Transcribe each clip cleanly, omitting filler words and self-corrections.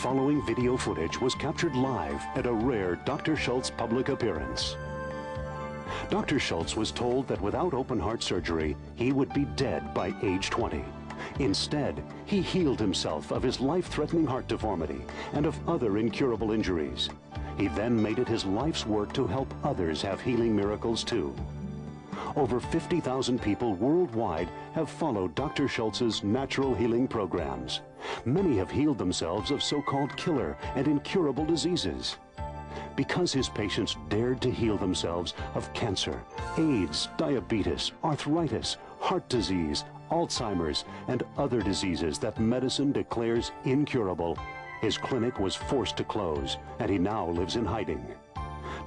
following video footage was captured live at a rare Dr. Schulze public appearance. Dr. Schulze was told that without open heart surgery, he would be dead by age 20. Instead, he healed himself of his life-threatening heart deformity and of other incurable injuries. He then made it his life's work to help others have healing miracles too. Over 50,000 people worldwide have followed Dr. Schulze's natural healing programs. Many have healed themselves of so-called killer and incurable diseases. Because his patients dared to heal themselves of cancer, AIDS, diabetes, arthritis, heart disease, Alzheimer's, and other diseases that medicine declares incurable, his clinic was forced to close, and he now lives in hiding.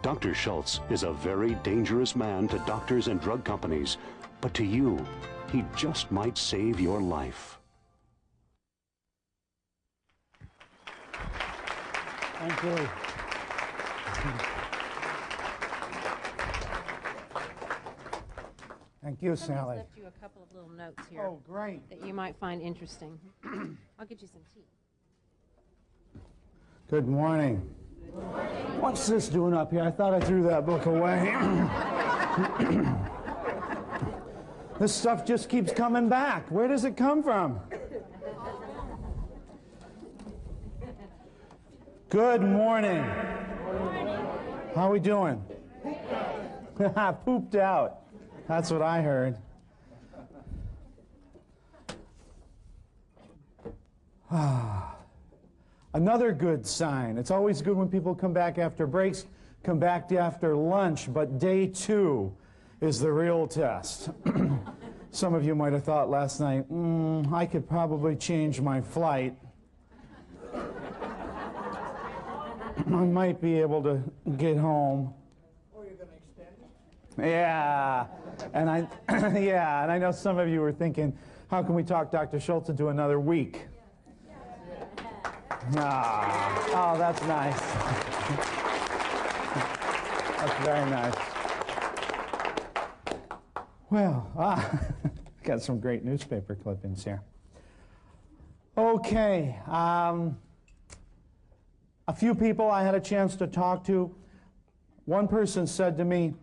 Dr. Schulze is a very dangerous man to doctors and drug companies, but to you, he just might save your life. Thank you. Thank you, Sally. I've left you a couple of little notes here. Oh, great. That you might find interesting. I'll get you some tea. Good morning. Good morning. What's this doing up here? I thought I threw that book away. This stuff just keeps coming back. Where does it come from? Good morning. How are we doing? Pooped out. That's what I heard. Another good sign. It's always good when people come back after breaks, come back after lunch, but day 2 is the real test. Some of you might have thought last night, I could probably change my flight. I might be able to get home. Or you're going to extend it? Yeah, and I know some of you were thinking, how can we talk Dr. Schulze into another week? Oh, that's nice. That's very nice. Well, got some great newspaper clippings here. Okay. A few people I had a chance to talk to. One person said to me,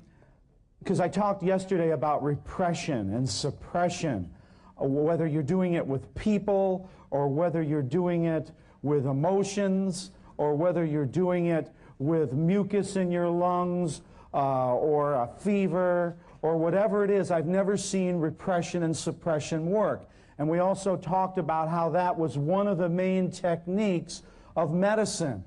because I talked yesterday about repression and suppression, whether you're doing it with people or whether you're doing it with emotions or whether you're doing it with mucus in your lungs or a fever or whatever it is, I've never seen repression and suppression work. And we also talked about how that was one of the main techniques of medicine.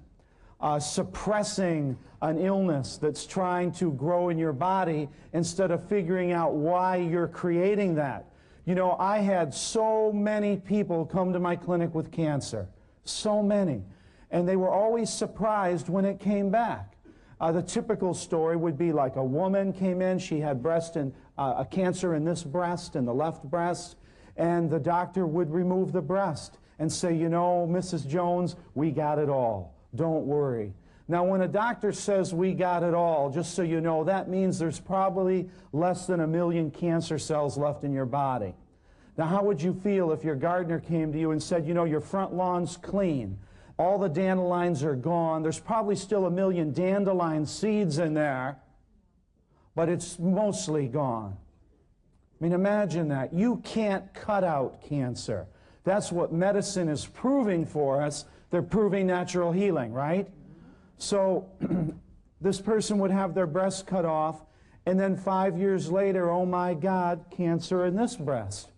Suppressing an illness that's trying to grow in your body instead of figuring out why you're creating that. You know, I had so many people come to my clinic with cancer, so many, and they were always surprised when it came back. The typical story would be like a woman came in, she had a cancer in this breast, in the left breast, and the doctor would remove the breast and say, you know, Mrs. Jones, we got it all. Don't worry. Now, when a doctor says we got it all, just so you know, that means there's probably less than 1 million cancer cells left in your body. Now, how would you feel if your gardener came to you and said, you know, your front lawn's clean, all the dandelions are gone, there's probably still 1 million dandelion seeds in there, but it's mostly gone. I mean, imagine that. You can't cut out cancer. That's what medicine is proving for us. They're proving natural healing, right? So this person would have their breast cut off, and then 5 years later, oh my God, cancer in this breast.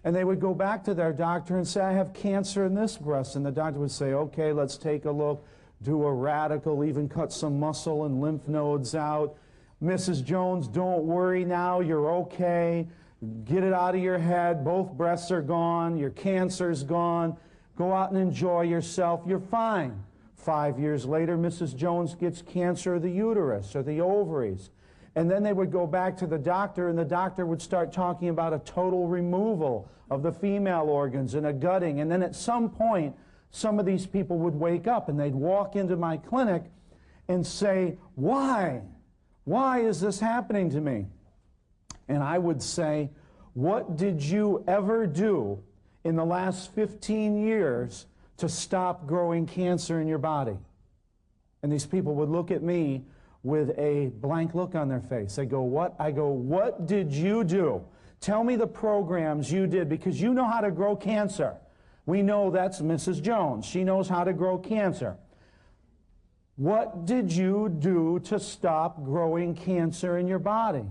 And they would go back to their doctor and say, I have cancer in this breast. And the doctor would say, okay, let's take a look, do a radical, even cut some muscle and lymph nodes out. Mrs. Jones, don't worry now, you're okay. Get it out of your head, both breasts are gone, your cancer's gone. Go out and enjoy yourself. You're fine. 5 years later, Mrs. Jones gets cancer of the uterus or the ovaries. And then they would go back to the doctor, and the doctor would start talking about a total removal of the female organs and a gutting. And then at some point, some of these people would wake up, and they'd walk into my clinic and say, why? Why is this happening to me? And I would say, what did you ever do in the last 15 years to stop growing cancer in your body? And these people would look at me with a blank look on their face. They go, what? I go, what did you do? Tell me the programs you did, because you know how to grow cancer. We know that's Mrs. Jones. She knows how to grow cancer. What did you do to stop growing cancer in your body?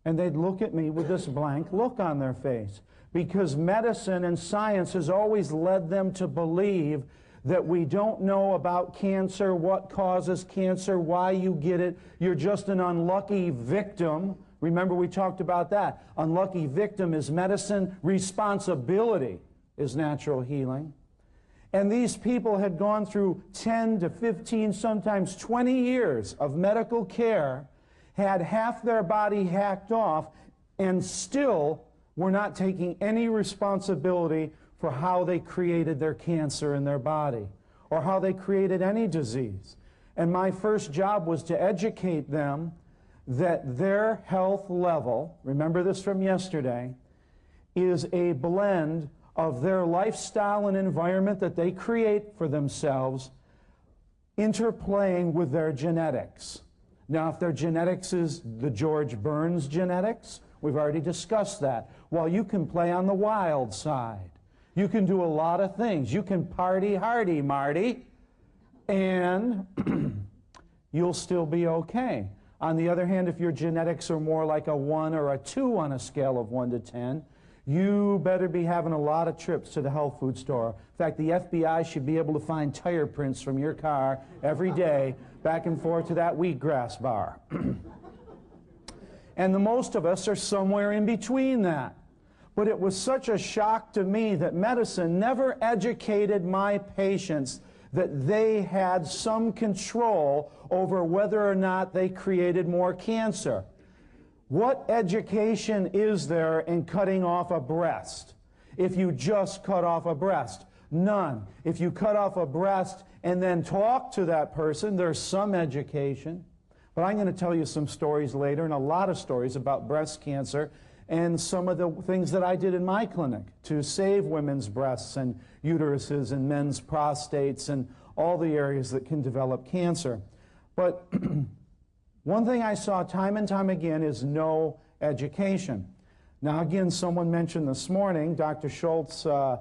And they'd look at me with this blank look on their face, because medicine and science has always led them to believe that we don't know about cancer, what causes cancer, why you get it. You're just an unlucky victim. Remember, we talked about that. Unlucky victim is medicine. Responsibility is natural healing. And these people had gone through 10 to 15, sometimes 20 years of medical care, had half their body hacked off, and still were not taking any responsibility for how they created their cancer in their body or how they created any disease. And my first job was to educate them that their health level, remember this from yesterday, is a blend of their lifestyle and environment that they create for themselves, interplaying with their genetics. Now, if their genetics is the George Burns genetics, we've already discussed that. Well, you can play on the wild side. You can do a lot of things. You can party hardy, Marty, and you'll still be okay. On the other hand, if your genetics are more like a 1 or a 2 on a scale of 1 to 10, you better be having a lot of trips to the health food store. In fact, the FBI should be able to find tire prints from your car every day back and forth to that wheatgrass bar. And the most of us are somewhere in between that. But it was such a shock to me that medicine never educated my patients that they had some control over whether or not they created more cancer. What education is there in cutting off a breast? If you just cut off a breast, none. If you cut off a breast and then talk to that person, there's some education. But I'm going to tell you some stories later, and a lot of stories about breast cancer and some of the things that I did in my clinic to save women's breasts and uteruses and men's prostates and all the areas that can develop cancer. But one thing I saw time and time again is no education. Now, again, someone mentioned this morning, Dr. Schulze,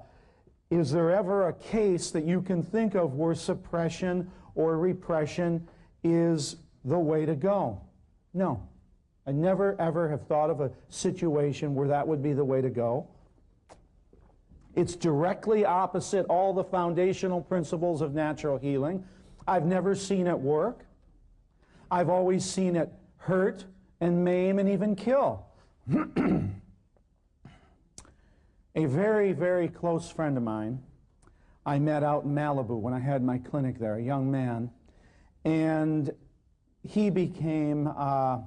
is there ever a case that you can think of where suppression or repression is the way to go? No. I never, ever have thought of a situation where that would be the way to go. It's directly opposite all the foundational principles of natural healing. I've never seen it work. I've always seen it hurt and maim and even kill. A very, very close friend of mine I met out in Malibu when I had my clinic there, a young man, and he became a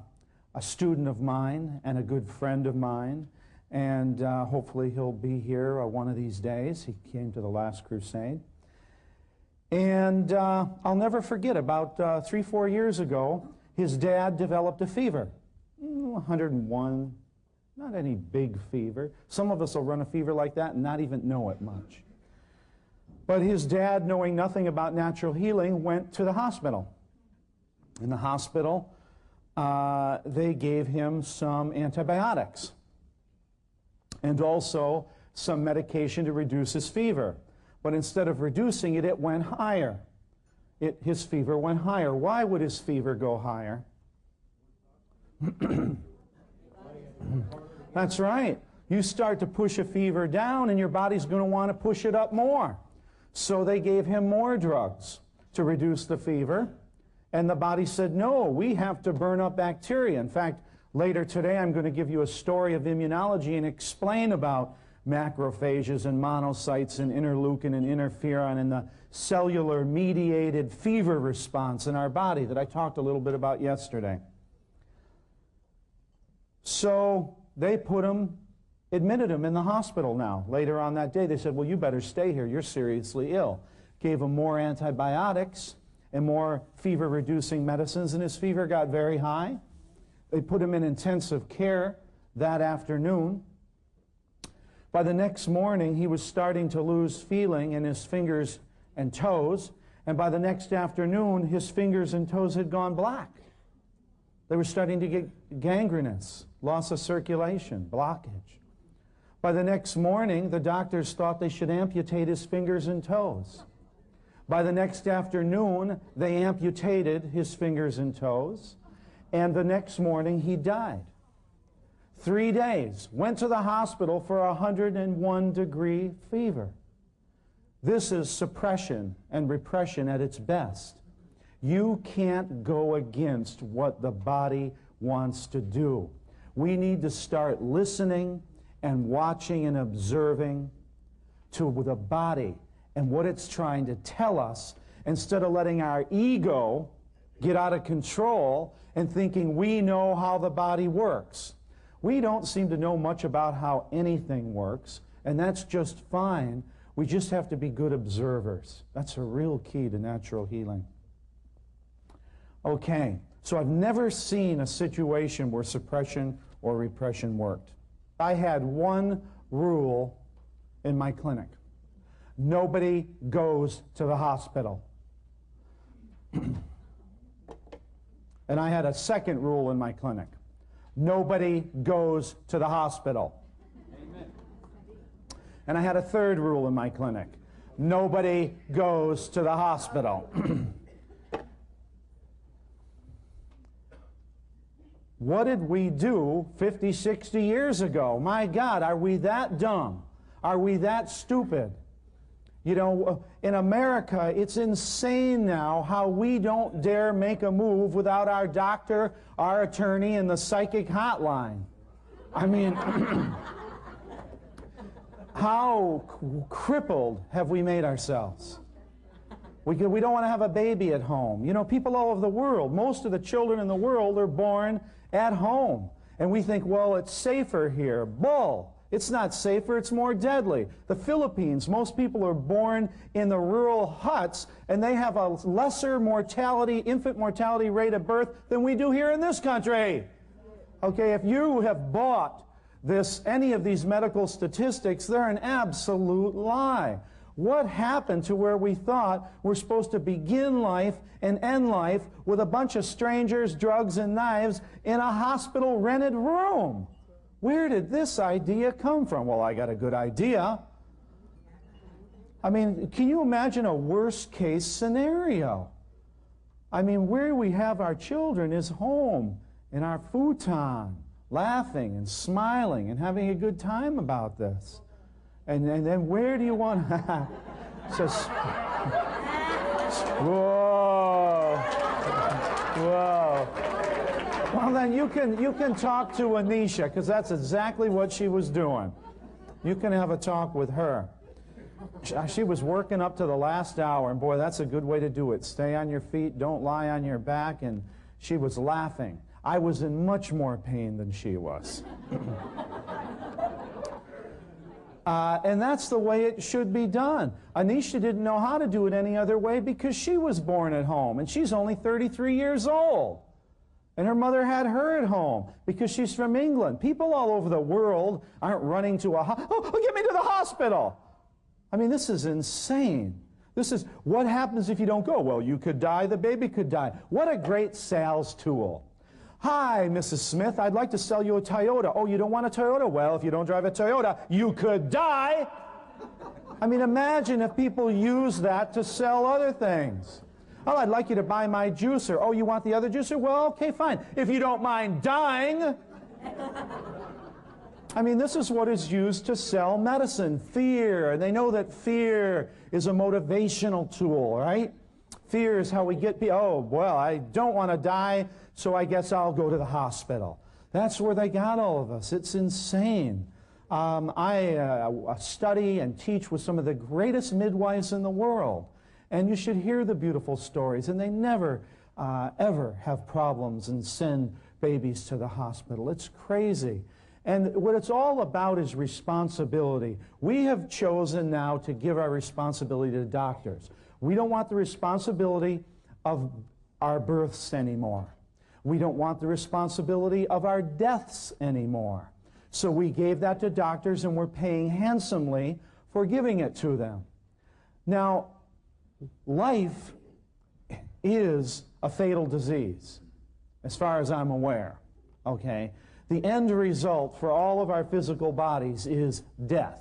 student of mine and a good friend of mine, and hopefully he'll be here one of these days. He came to the last crusade. And I'll never forget, about 3-4 years ago, his dad developed a fever. 101, not any big fever. Some of us will run a fever like that and not even know it much. But his dad, knowing nothing about natural healing, went to the hospital. In the hospital, they gave him some antibiotics and also some medication to reduce his fever. But instead of reducing it, it went higher. His fever went higher. Why would his fever go higher? That's right. You start to push a fever down and your body's going to want to push it up more. So they gave him more drugs to reduce the fever. And the body said, no, we have to burn up bacteria. In fact, later today I'm going to give you a story of immunology and explain about macrophages and monocytes and interleukin and interferon and the cellular mediated fever response in our body that I talked a little bit about yesterday. So they admitted him in the hospital now. Later on that day they said, well, you better stay here, you're seriously ill. Gave him more antibiotics and more fever-reducing medicines, and his fever got very high. They put him in intensive care that afternoon. By the next morning, he was starting to lose feeling, and his fingers and toes, and by the next afternoon, his fingers and toes had gone black. They were starting to get gangrenous, loss of circulation, blockage. By the next morning, the doctors thought they should amputate his fingers and toes. By the next afternoon, they amputated his fingers and toes, and the next morning he died. 3 days, went to the hospital for a 101-degree fever. This is suppression and repression at its best. You can't go against what the body wants to do. We need to start listening and watching and observing to the body and what it's trying to tell us, instead of letting our ego get out of control and thinking we know how the body works. We don't seem to know much about how anything works, and that's just fine. We just have to be good observers. That's a real key to natural healing. Okay, so I've never seen a situation where suppression or repression worked. I had one rule in my clinic. Nobody goes to the hospital. And I had a second rule in my clinic. Nobody goes to the hospital. Amen. And I had a third rule in my clinic. Nobody goes to the hospital. What did we do 50, 60 years ago? My God, are we that dumb? Are we that stupid? You know, in America, it's insane now how we don't dare make a move without our doctor, our attorney, and the psychic hotline. I mean, how crippled have we made ourselves? We don't want to have a baby at home. You know, people all over the world, most of the children in the world are born at home. And we think, well, it's safer here. Bull. It's not safer, it's more deadly. The Philippines, most people are born in the rural huts, and they have a lesser mortality, infant mortality rate of birth than we do here in this country. Okay, if you have bought any of these medical statistics, they're an absolute lie. What happened to where we thought we're supposed to begin life and end life with a bunch of strangers, drugs, and knives in a hospital rented room? Where did this idea come from? Well, I got a good idea. I mean, can you imagine a worst case scenario? I mean, where we have our children is home, in our futon, laughing and smiling and having a good time about this. And then where do you want to... Whoa. Whoa. Well, then you can talk to Anisha, because that's exactly what she was doing. You can have a talk with her. She was working up to the last hour, and boy, that's a good way to do it. Stay on your feet, don't lie on your back, and she was laughing. I was in much more pain than she was. And that's the way it should be done. Anisha didn't know how to do it any other way because she was born at home, and she's only 33 years old. And her mother had her at home because she's from England. People all over the world aren't running to get me to the hospital. I mean, this is insane. This is, what happens if you don't go? Well, you could die, the baby could die. What a great sales tool. Hi, Mrs. Smith, I'd like to sell you a Toyota. Oh, you don't want a Toyota? Well, if you don't drive a Toyota, you could die. I mean, imagine if people use that to sell other things. Oh, I'd like you to buy my juicer. Oh, you want the other juicer? Well, okay, fine. If you don't mind dying. I mean, this is what is used to sell medicine, fear. And they know that fear is a motivational tool, right? Fear is how we get people, oh, well, I don't want to die, so I guess I'll go to the hospital. That's where they got all of us. It's insane. I study and teach with some of the greatest midwives in the world. And you should hear the beautiful stories. And they never, ever have problems and send babies to the hospital. It's crazy. And what it's all about is responsibility. We have chosen now to give our responsibility to doctors. We don't want the responsibility of our births anymore. We don't want the responsibility of our deaths anymore. So we gave that to doctors, and we're paying handsomely for giving it to them. Now, life is a fatal disease, as far as I'm aware, okay? The end result for all of our physical bodies is death.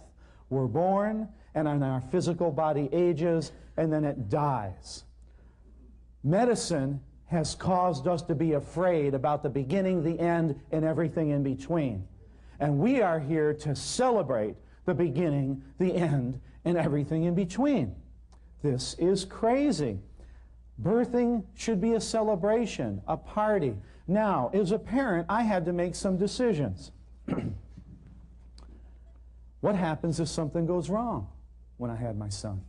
We're born, and then our physical body ages, and then it dies. Medicine has caused us to be afraid about the beginning, the end, and everything in between. And we are here to celebrate the beginning, the end, and everything in between. This is crazy. Birthing should be a celebration, a party. Now, as a parent, I had to make some decisions. What happens if something goes wrong when I had my son?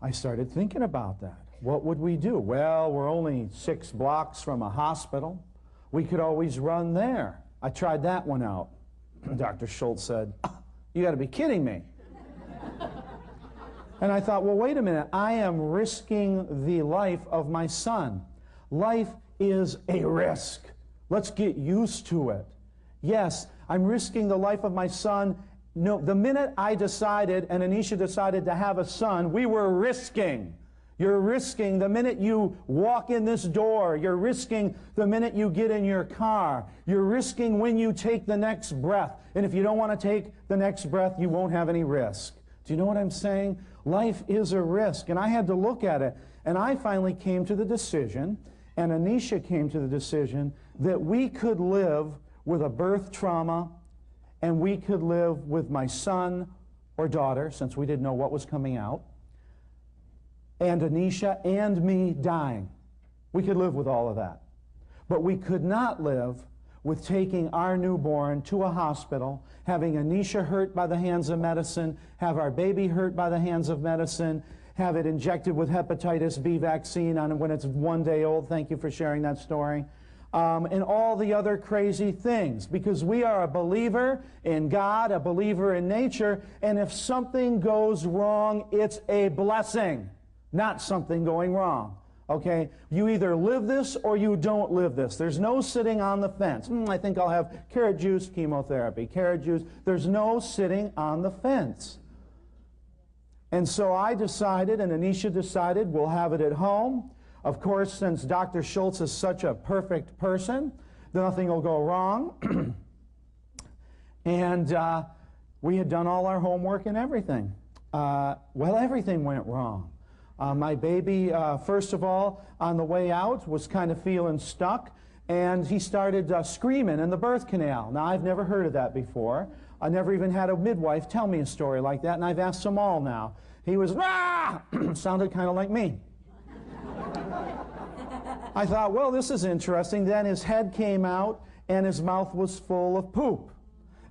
I started thinking about that. What would we do? Well, we're only 6 blocks from a hospital. We could always run there. I tried that one out. Dr. Schulze said, "You got to be kidding me." And I thought, well, wait a minute. I am risking the life of my son. Life is a risk. Let's get used to it. Yes, I'm risking the life of my son. No, the minute I decided and Anisha decided to have a son, we were risking. You're risking the minute you walk in this door. You're risking the minute you get in your car. You're risking when you take the next breath. And if you don't want to take the next breath, you won't have any risk. Do you know what I'm saying? Life is a risk. And I had to look at it. And I finally came to the decision, and Anisha came to the decision, that we could live with a birth trauma, and we could live with my son or daughter, since we didn't know what was coming out, and Anisha and me dying. We could live with all of that. But we could not live with taking our newborn to a hospital, having Anisha hurt by the hands of medicine, have our baby hurt by the hands of medicine, have it injected with hepatitis B vaccine on when it's 1 day old. Thank you for sharing that story. And all the other crazy things, because we are a believer in God, a believer in nature, and if something goes wrong, it's a blessing, not something going wrong. Okay? You either live this or you don't live this. There's no sitting on the fence. I think I'll have carrot juice, chemotherapy, carrot juice. There's no sitting on the fence. And so I decided, and Anisha decided, we'll have it at home. Of course, since Dr. Schulze is such a perfect person, nothing will go wrong. And we had done all our homework and everything. Well, everything went wrong. My baby, first of all, on the way out, was kind of feeling stuck, and he started screaming in the birth canal. Now, I've never heard of that before. I never even had a midwife tell me a story like that, and I've asked them all now. He was, "Rah!" Sounded kind of like me. I thought, well, this is interesting. Then his head came out, and his mouth was full of poop.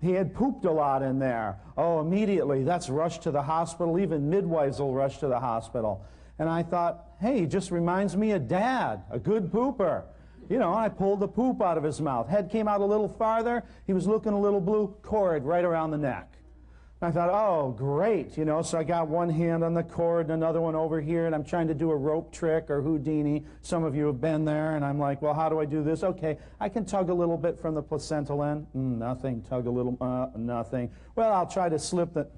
He had pooped a lot in there. Oh, immediately, that's rushed to the hospital. Even midwives will rush to the hospital. And I thought, hey, he just reminds me of Dad, a good pooper. You know, I pulled the poop out of his mouth. Head came out a little farther. He was looking a little blue, cord right around the neck. I thought, oh, great, you know, so I got one hand on the cord and another one over here, and I'm trying to do a rope trick or Houdini. Some of you have been there, and I'm like, well, how do I do this? Okay, I can tug a little bit from the placental end. Nothing. Tug a little, nothing. Well, I'll try to slip that.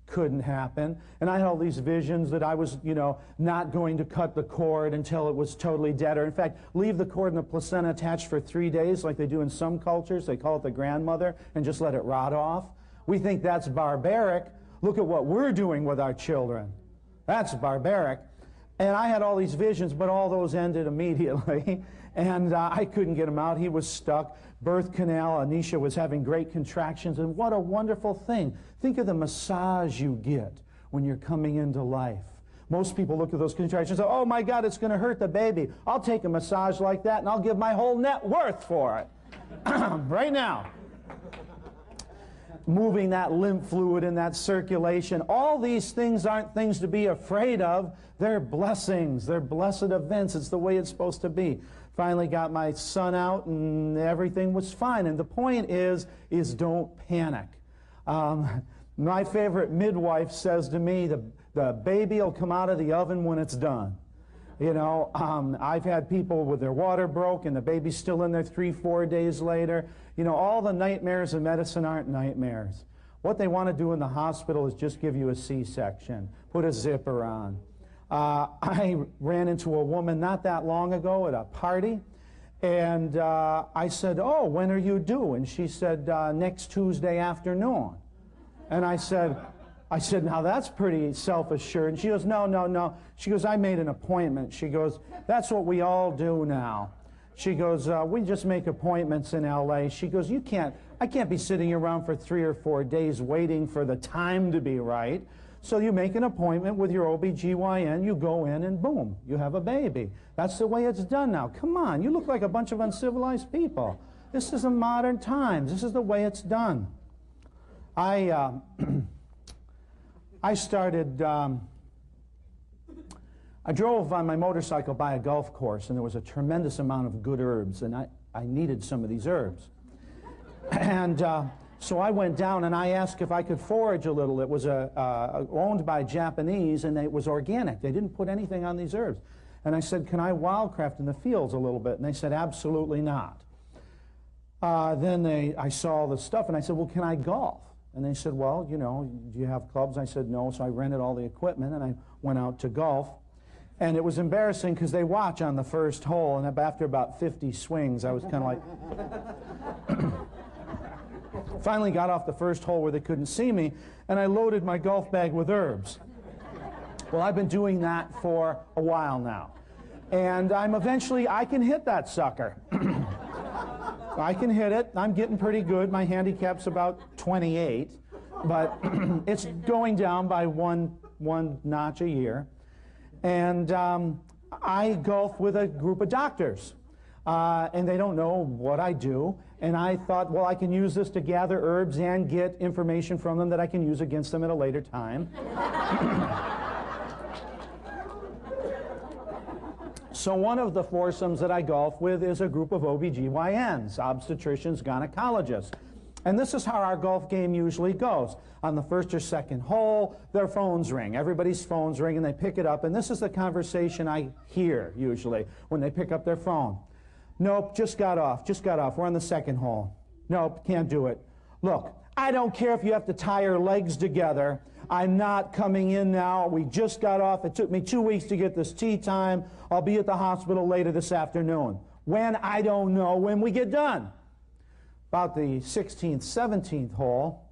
Couldn't happen. And I had all these visions that I was, you know, not going to cut the cord until it was totally dead, or in fact, leave the cord in the placenta attached for 3 days like they do in some cultures. They call it the grandmother, and just let it rot off. We think that's barbaric. Look at what we're doing with our children. That's barbaric. And I had all these visions, but all those ended immediately. And I couldn't get him out. He was stuck. Birth canal. Anisha was having great contractions. And what a wonderful thing. Think of the massage you get when you're coming into life. Most people look at those contractions and say, oh my God, it's going to hurt the baby. I'll take a massage like that and I'll give my whole net worth for it. Right now. Moving that lymph fluid and that circulation. All these things aren't things to be afraid of. They're blessings. They're blessed events. It's the way it's supposed to be. Finally got my son out and everything was fine. And the point is don't panic. My favorite midwife says to me, the baby will come out of the oven when it's done. You know, I've had people with their water broke and the baby's still in there 3-4 days later. You know, all the nightmares of medicine aren't nightmares. What they want to do in the hospital is just give you a C-section, put a zipper on. I ran into a woman not that long ago at a party, and I said, "Oh, when are you due?" And she said, "Next Tuesday afternoon." And I said, "Now that's pretty self-assured." And she goes, "No, no, no." She goes, "I made an appointment." She goes, "That's what we all do now." She goes, "We just make appointments in LA." She goes, I can't be sitting around for 3 or 4 days waiting for the time to be right. So you make an appointment with your OBGYN, you go in, and boom, you have a baby. That's the way it's done now. Come on, you look like a bunch of uncivilized people. This is a modern times. This is the way it's done. I drove on my motorcycle by a golf course, and there was a tremendous amount of good herbs, and I needed some of these herbs. And so I went down and I asked if I could forage a little. It was owned by Japanese, and it was organic. They didn't put anything on these herbs. And I said, "Can I wildcraft in the fields a little bit?" And they said, "Absolutely not." Then I saw the stuff, and I said, "Well, can I golf?" And they said, "Well, you know, do you have clubs?" I said, "No." So I rented all the equipment, and I went out to golf. And it was embarrassing because they watch on the first hole, and after about 50 swings, I was kind of like... Finally got off the first hole where they couldn't see me, and I loaded my golf bag with herbs. Well, I've been doing that for a while now. And I can hit that sucker. I can hit it. I'm getting pretty good. My handicap's about 28, but it's going down by one notch a year. And I golf with a group of doctors, and they don't know what I do. And I thought, well, I can use this to gather herbs and get information from them that I can use against them at a later time. So one of the foursomes that I golf with is a group of OBGYNs, obstetricians, gynecologists. And this is how our golf game usually goes. On the first or second hole, their phones ring. Everybody's phones ring, and they pick it up. And this is the conversation I hear, usually, when they pick up their phone. "Nope, just got off. We're on the second hole." "Nope, can't do it." "Look, I don't care if you have to tie your legs together. I'm not coming in now. We just got off. It took me 2 weeks to get this tea time. I'll be at the hospital later this afternoon." When? I don't know, when we get done. About the 16th, 17th hole,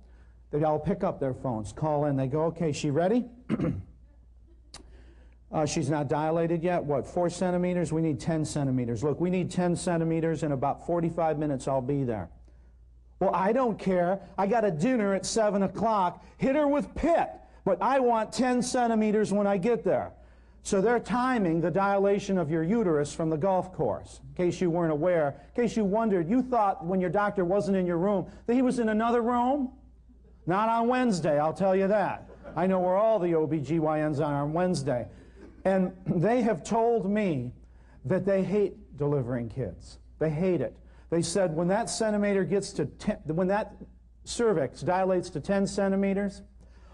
they all pick up their phones, call in. They go, "Okay, she ready?" "She's not dilated yet." "What, 4 centimeters? We need 10 centimeters. "Look, we need 10 centimeters. In about 45 minutes, I'll be there." "Well, I don't care. I got a dinner at 7 o'clock. Hit her with Pitt. But I want 10 centimeters when I get there." So they're timing the dilation of your uterus from the golf course. In case you weren't aware, in case you wondered, you thought when your doctor wasn't in your room that he was in another room? Not on Wednesday, I'll tell you that. I know where all the OBGYNs are on Wednesday. And they have told me that they hate delivering kids. They hate it. They said when that centimeter gets to 10, when that cervix dilates to 10 centimeters,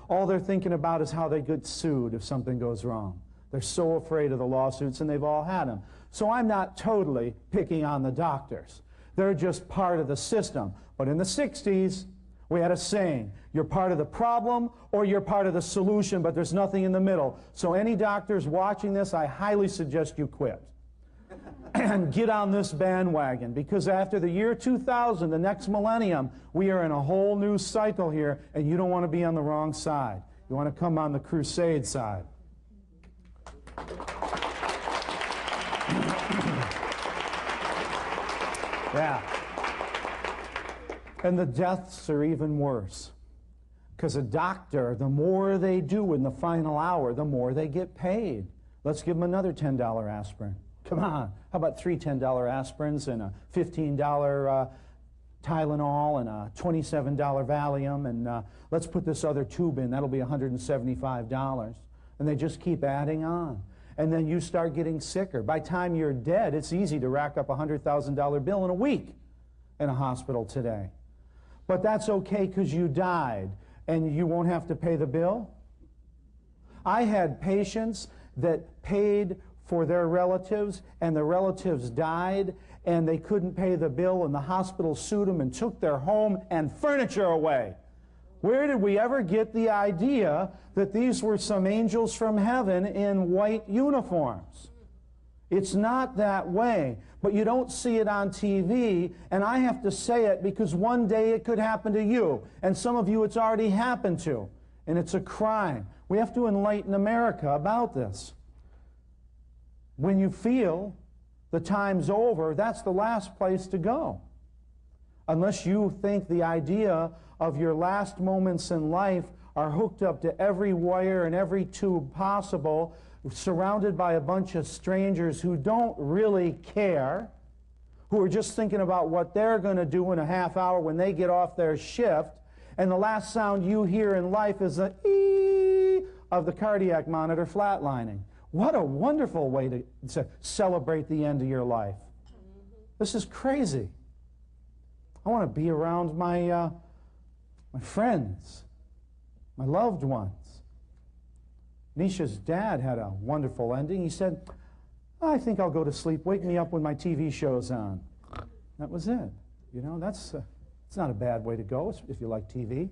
all they're thinking about is how they get sued if something goes wrong. They're so afraid of the lawsuits, and they've all had them. So I'm not totally picking on the doctors. They're just part of the system. But in the 60s, we had a saying, you're part of the problem or you're part of the solution, but there's nothing in the middle. So any doctors watching this, I highly suggest you quit and get on this bandwagon, because after the year 2000, the next millennium, we are in a whole new cycle here, and you don't want to be on the wrong side. You want to come on the Crusade side. Yeah. And the deaths are even worse. Because a doctor, the more they do in the final hour, the more they get paid. Let's give them another $10 aspirin. Come on. How about 3 $10 aspirins and a $15 Tylenol and a $27 Valium, and let's put this other tube in. That'll be $175. And they just keep adding on. And then you start getting sicker. By the time you're dead, it's easy to rack up a $100,000 bill in a week in a hospital today. But that's okay because you died, and you won't have to pay the bill. I had patients that paid for their relatives, and the relatives died, and they couldn't pay the bill, and the hospital sued them and took their home and furniture away. Where did we ever get the idea that these were some angels from heaven in white uniforms? It's not that way, but you don't see it on TV, and I have to say it because one day it could happen to you, and some of you it's already happened to, and it's a crime. We have to enlighten America about this. When you feel the time's over, that's the last place to go. Unless you think the idea of your last moments in life are hooked up to every wire and every tube possible, surrounded by a bunch of strangers who don't really care, who are just thinking about what they're going to do in a half hour when they get off their shift, and the last sound you hear in life is the ee of the cardiac monitor flatlining. What a wonderful way to celebrate the end of your life. This is crazy. I want to be around my friends, my loved ones. Nisha's dad had a wonderful ending. He said, I think I'll go to sleep. Wake me up when my TV show's on. That was it. You know, it's not a bad way to go if you like TV.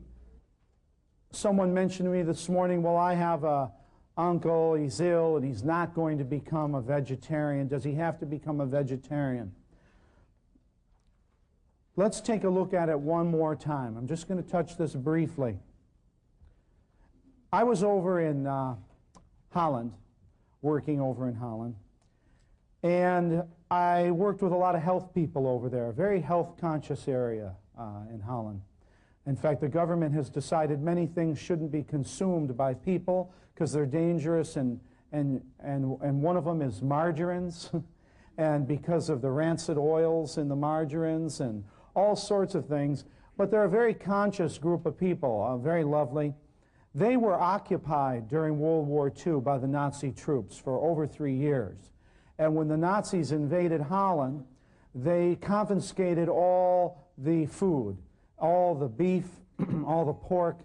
Someone mentioned to me this morning, well, I have a uncle, he's ill, and he's not going to become a vegetarian. Does he have to become a vegetarian? Let's take a look at it one more time. I'm just going to touch this briefly. I was over in Holland, working over in Holland, and I worked with a lot of health people over there, a very health-conscious area in Holland. In fact, the government has decided many things shouldn't be consumed by people because they're dangerous, and one of them is margarines, and because of the rancid oils in the margarines and all sorts of things. But they're a very conscious group of people, very lovely. They were occupied during World War II by the Nazi troops for over 3 years. And when the Nazis invaded Holland, they confiscated all the food, all the beef, all the pork,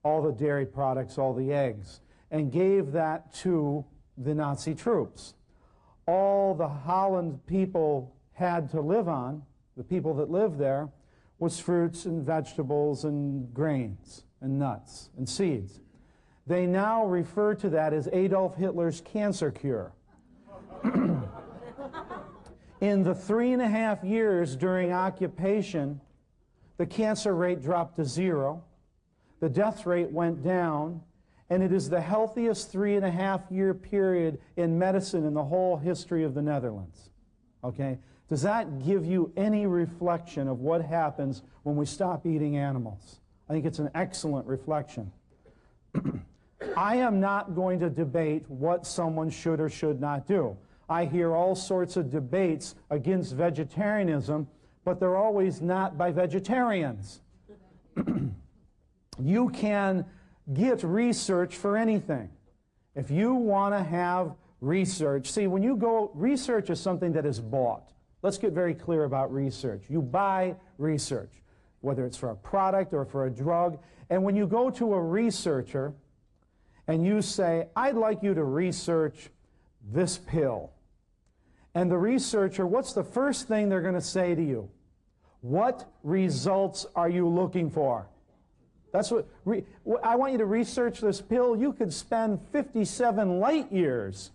all the dairy products, all the eggs, and gave that to the Nazi troops. All the Holland people had to live on, the people that lived there, was fruits and vegetables and grains and nuts and seeds. They now refer to that as Adolf Hitler's cancer cure. In the 3.5 years during occupation, the cancer rate dropped to 0, the death rate went down, and it is the healthiest 3.5-year period in medicine in the whole history of the Netherlands. Okay? Does that give you any reflection of what happens when we stop eating animals? I think it's an excellent reflection. I am not going to debate what someone should or should not do. I hear all sorts of debates against vegetarianism, but they're always not by vegetarians. You can get research for anything. If you want to have research, see, when you go, research is something that is bought. Let's get very clear about research. You buy research, whether it's for a product or for a drug, and when you go to a researcher and you say, I'd like you to research this pill, and the researcher, what's the first thing they're going to say to you? What results are you looking for? That's what, I want you to research this pill. You could spend 57 light years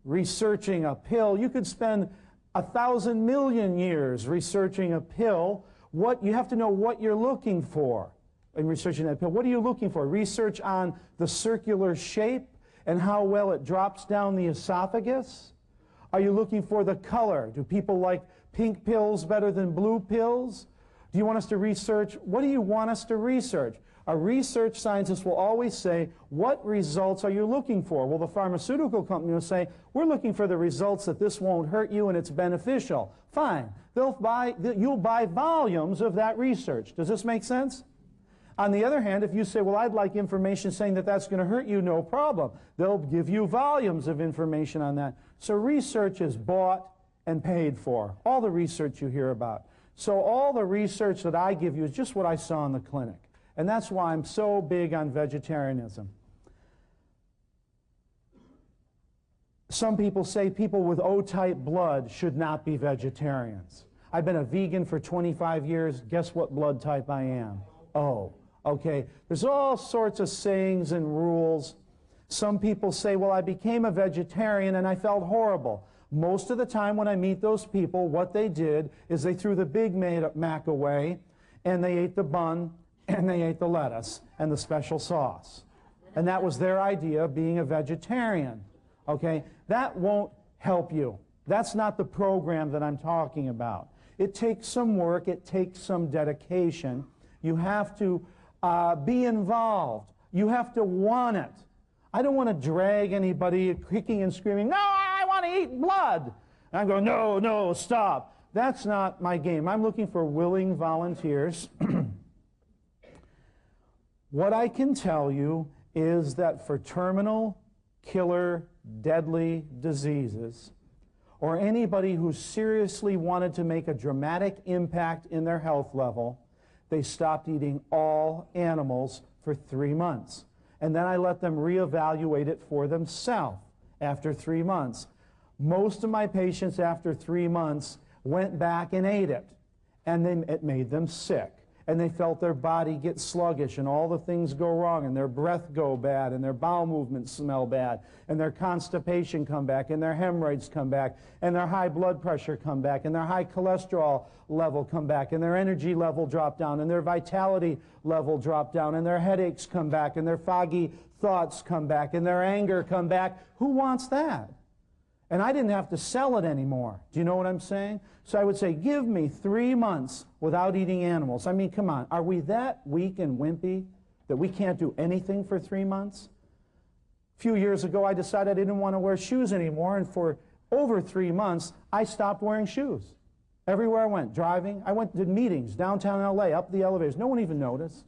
researching a pill. You could spend 1,000 million years researching a pill. You have to know what you're looking for in researching that pill. What are you looking for? Research on the circular shape and how well it drops down the esophagus? Are you looking for the color? Do people like pink pills better than blue pills? Do you want us to research? What do you want us to research? A research scientist will always say, what results are you looking for? Well, the pharmaceutical company will say, we're looking for the results that this won't hurt you and it's beneficial. Fine. You'll buy volumes of that research. Does this make sense? On the other hand, if you say, well, I'd like information saying that that's going to hurt you, no problem. They'll give you volumes of information on that. So research is bought and paid for. All the research you hear about. So all the research that I give you is just what I saw in the clinic. And that's why I'm so big on vegetarianism. Some people say people with O-type blood should not be vegetarians. I've been a vegan for 25 years. Guess what blood type I am? O. Okay, there's all sorts of sayings and rules. Some people say, well, I became a vegetarian and I felt horrible. Most of the time when I meet those people, what they did is they threw the Big Mac away and they ate the bun and they ate the lettuce and the special sauce. And that was their idea of being a vegetarian. Okay, that won't help you. That's not the program that I'm talking about. It takes some work, it takes some dedication. You have to be involved. You have to want it. I don't want to drag anybody kicking and screaming, no, I want to eat blood. And I'm going, no, no, stop. That's not my game. I'm looking for willing volunteers. What I can tell you is that for terminal, killer, deadly diseases, or anybody who seriously wanted to make a dramatic impact in their health level, they stopped eating all animals for 3 months. And then I let them reevaluate it for themselves after 3 months. Most of my patients after 3 months went back and ate it, and then it made them sick. And they felt their body get sluggish and all the things go wrong and their breath go bad and their bowel movements smell bad and their constipation come back and their hemorrhoids come back and their high blood pressure come back and their high cholesterol level come back and their energy level drop down and their vitality level drop down and their headaches come back and their foggy thoughts come back and their anger come back. Who wants that? And I didn't have to sell it anymore. Do you know what I'm saying? So I would say, give me 3 months without eating animals. I mean, come on. Are we that weak and wimpy that we can't do anything for 3 months? A few years ago, I decided I didn't want to wear shoes anymore, and for over 3 months, I stopped wearing shoes. Everywhere I went, driving, I went to meetings downtown LA, up the elevators. No one even noticed.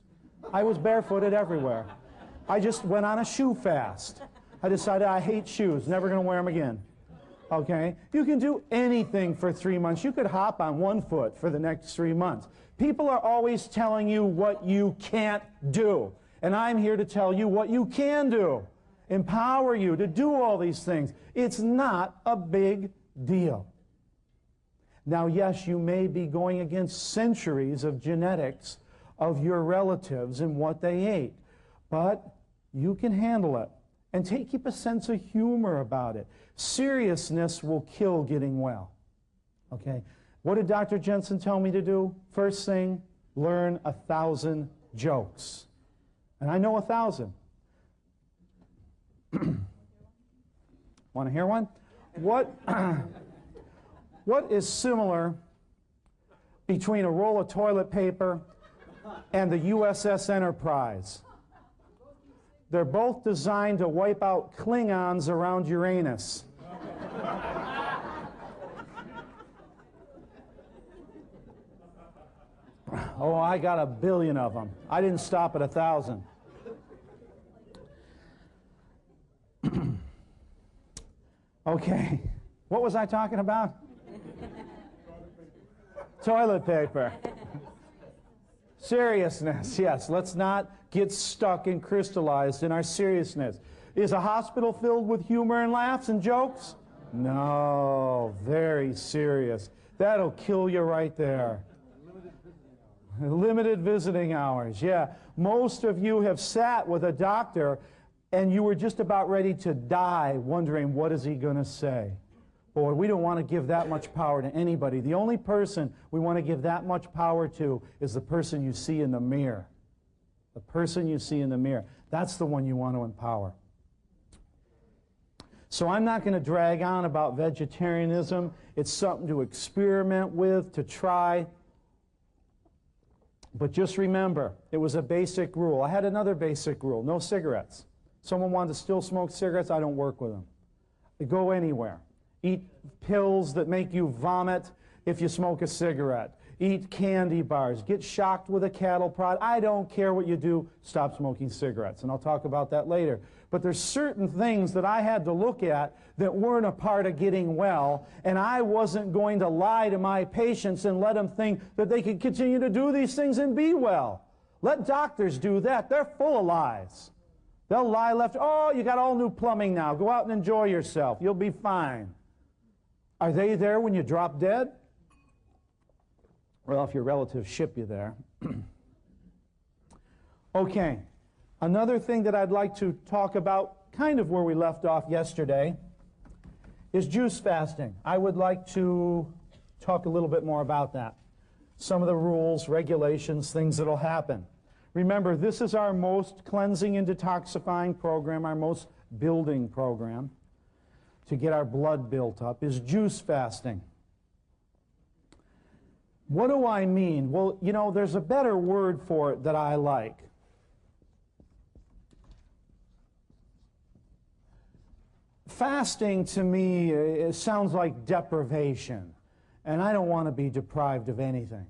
I was barefooted everywhere. I just went on a shoe fast. I decided I hate shoes, never going to wear them again. Okay? You can do anything for 3 months. You could hop on one foot for the next 3 months. People are always telling you what you can't do. And I'm here to tell you what you can do. Empower you to do all these things. It's not a big deal. Now, yes, you may be going against centuries of genetics of your relatives and what they ate. But you can handle it. And keep a sense of humor about it. Seriousness will kill getting well. Okay? What did Dr. Jensen tell me to do? First thing, learn 1,000 jokes. And I know 1,000. Want to hear one? What is similar between a roll of toilet paper and the USS Enterprise? They're both designed to wipe out Klingons around Uranus. Oh, I got 1 billion of them. I didn't stop at 1,000. Okay, what was I talking about? Toilet paper. Seriousness, yes. Let's not get stuck and crystallized in our seriousness. Is a hospital filled with humor and laughs and jokes? No, very serious. That'll kill you right there. Limited visiting hours, yeah. Most of you have sat with a doctor and you were just about ready to die wondering, what is he going to say? Boy, we don't want to give that much power to anybody. The only person we want to give that much power to is the person you see in the mirror. The person you see in the mirror. That's the one you want to empower. So I'm not going to drag on about vegetarianism. It's something to experiment with, to try. But just remember, it was a basic rule. I had another basic rule, no cigarettes. Someone wanted to still smoke cigarettes, I don't work with them. They go anywhere. Eat pills that make you vomit if you smoke a cigarette. Eat candy bars. Get shocked with a cattle prod. I don't care what you do, stop smoking cigarettes. And I'll talk about that later. But there's certain things that I had to look at that weren't a part of getting well, and I wasn't going to lie to my patients and let them think that they could continue to do these things and be well. Let doctors do that. They're full of lies. They'll lie left. Oh, you got all new plumbing now. Go out and enjoy yourself. You'll be fine. Are they there when you drop dead? Well, if your relatives ship you there. Okay, another thing that I'd like to talk about, kind of where we left off yesterday, is juice fasting. I would like to talk a little bit more about that. Some of the rules, regulations, things that'll happen. Remember, this is our most cleansing and detoxifying program, our most building program to get our blood built up, is juice fasting. What do I mean? Well, you know, there's a better word for it that I like. Fasting to me, it sounds like deprivation, and I don't want to be deprived of anything.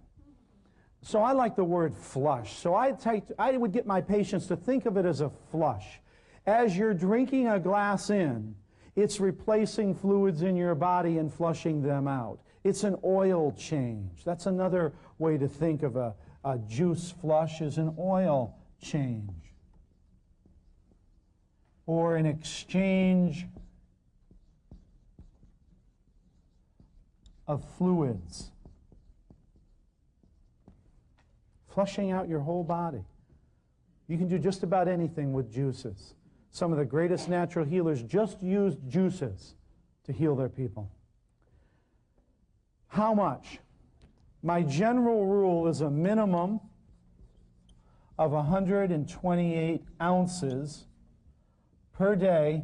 So I like the word flush. So I would get my patients to think of it as a flush. As you're drinking a glass in, it's replacing fluids in your body and flushing them out. It's an oil change. That's another way to think of a juice flush, is an oil change. Or an exchange of fluids. Flushing out your whole body. You can do just about anything with juices. Some of the greatest natural healers just used juices to heal their people. How much? My general rule is a minimum of 128 ounces per day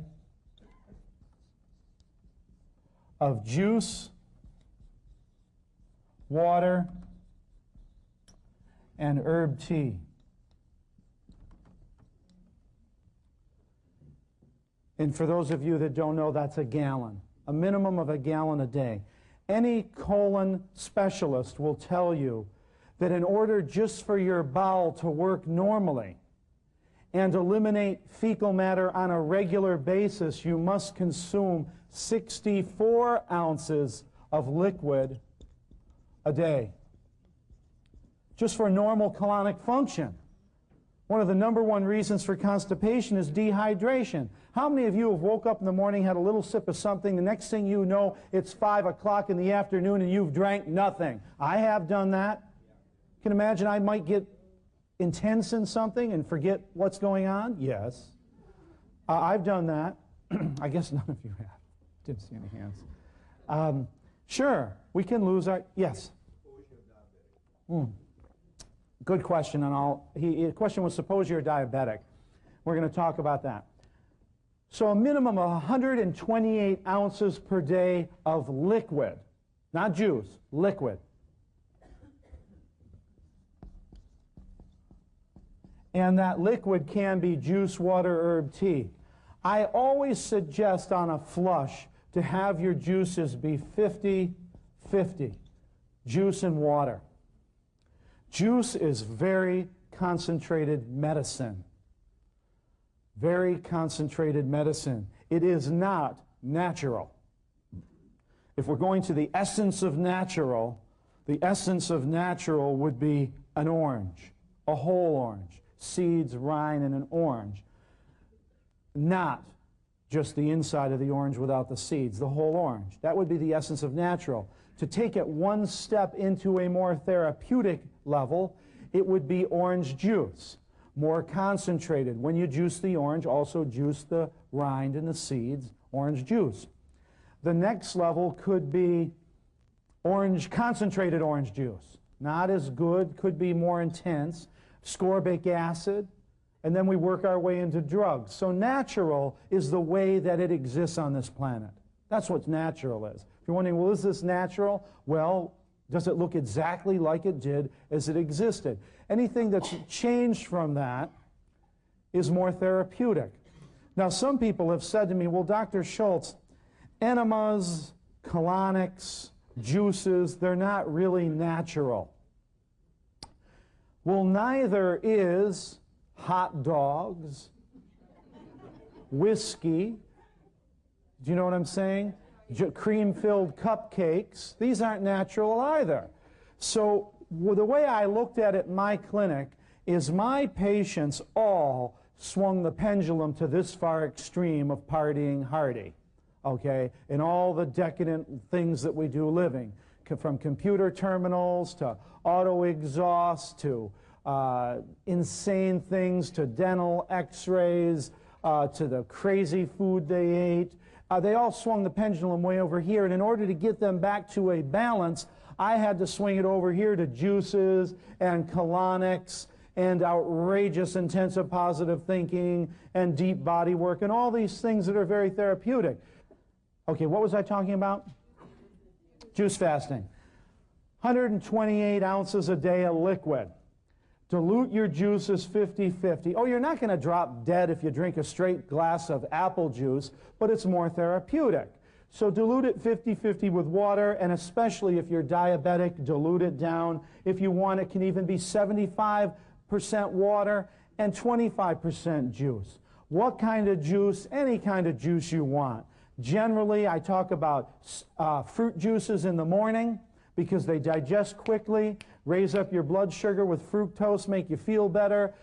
of juice, water, and herb tea. And for those of you that don't know, that's a gallon. A minimum of a gallon a day. Any colon specialist will tell you that in order just for your bowel to work normally and eliminate fecal matter on a regular basis, you must consume 64 ounces of liquid a day. Just for normal colonic function. One of the #1 reasons for constipation is dehydration. How many of you have woke up in the morning, had a little sip of something, the next thing you know, it's 5 o'clock in the afternoon and you've drank nothing? I have done that. You can imagine I might get intense in something and forget what's going on? Yes. I've done that. I guess none of you have. Didn't see any hands. Sure, we can lose our... Yes? Good question, and the question was, suppose you're diabetic. We're going to talk about that. So a minimum of 128 ounces per day of liquid, not juice, liquid. And that liquid can be juice, water, herb tea. I always suggest on a flush to have your juices be 50-50, juice and water. Juice is very concentrated medicine. Very concentrated medicine. It is not natural. If we're going to the essence of natural would be an orange, a whole orange, seeds, rind, and an orange. Not just the inside of the orange without the seeds, the whole orange. That would be the essence of natural. To take it one step into a more therapeutic level, it would be orange juice, more concentrated. When you juice the orange, also juice the rind and the seeds, orange juice. The next level could be concentrated orange juice. Not as good, could be more intense, ascorbic acid, and then we work our way into drugs. So natural is the way that it exists on this planet. That's what natural is. If you're wondering, well, is this natural? Well, does it look exactly like it did as it existed? Anything that's changed from that is more therapeutic. Now, some people have said to me, well, Dr. Schulze, enemas, colonics, juices, they're not really natural. Well, neither is hot dogs, whiskey, do you know what I'm saying? Cream-filled cupcakes. These aren't natural either. So the way I looked at it in my clinic is my patients all swung the pendulum to this far extreme of partying hardy, okay, and all the decadent things that we do living, from computer terminals to auto exhaust to insane things to dental x-rays, to the crazy food they ate. They all swung the pendulum way over here, and in order to get them back to a balance, I had to swing it over here to juices and colonics and outrageous intensive positive thinking and deep body work and all these things that are very therapeutic. Okay, what was I talking about? Juice fasting. 128 ounces a day of liquid. Dilute your juices 50-50. Oh, you're not going to drop dead if you drink a straight glass of apple juice, but it's more therapeutic. So dilute it 50-50 with water, and especially if you're diabetic, dilute it down. If you want, it can even be 75% water and 25% juice. What kind of juice? Any kind of juice you want. Generally, I talk about fruit juices in the morning because they digest quickly, raise up your blood sugar with fructose, make you feel better.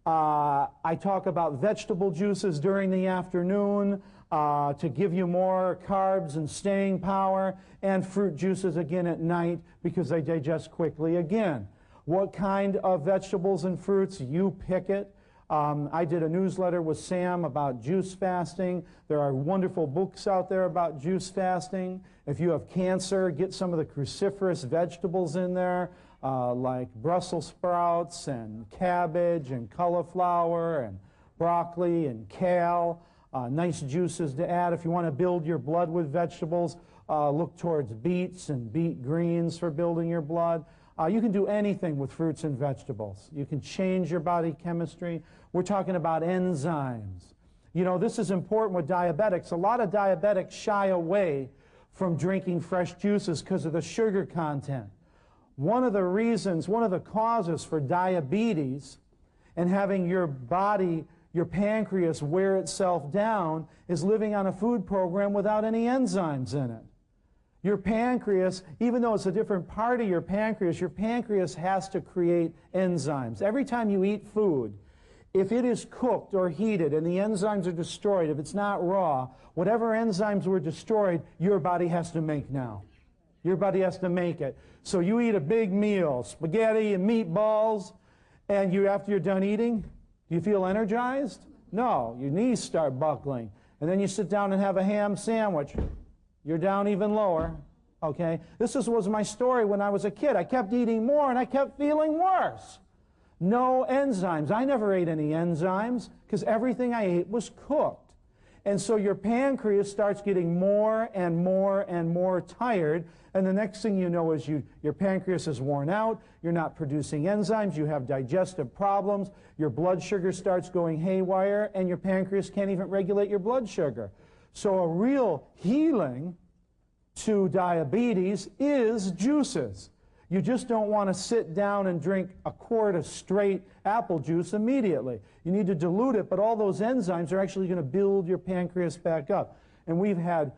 I talk about vegetable juices during the afternoon to give you more carbs and staying power, and fruit juices again at night because they digest quickly again. What kind of vegetables and fruits? You pick it. I did a newsletter with Sam about juice fasting. There are wonderful books out there about juice fasting. If you have cancer, get some of the cruciferous vegetables in there, like Brussels sprouts and cabbage and cauliflower and broccoli and kale. Nice juices to add. If you want to build your blood with vegetables, look towards beets and beet greens for building your blood. You can do anything with fruits and vegetables. You can change your body chemistry. We're talking about enzymes. You know, this is important with diabetics. A lot of diabetics shy away from drinking fresh juices because of the sugar content. One of the reasons, one of the causes for diabetes and having your body, your pancreas wear itself down is living on a food program without any enzymes in it. Your pancreas, even though it's a different part of your pancreas has to create enzymes. Every time you eat food, if it is cooked or heated and the enzymes are destroyed, if it's not raw, whatever enzymes were destroyed, your body has to make now. Your body has to make it. So you eat a big meal, spaghetti and meatballs, and after you're done eating, do you feel energized? No, your knees start buckling. And then you sit down and have a ham sandwich. You're down even lower, okay? This was my story when I was a kid. I kept eating more and I kept feeling worse. No enzymes. I never ate any enzymes because everything I ate was cooked. And so your pancreas starts getting more and more and more tired, and the next thing you know is your pancreas is worn out, you're not producing enzymes, you have digestive problems, your blood sugar starts going haywire, and your pancreas can't even regulate your blood sugar. So a real healing to diabetes is juices. You just don't want to sit down and drink a quart of straight apple juice immediately. You need to dilute it, but all those enzymes are actually going to build your pancreas back up. And we've had,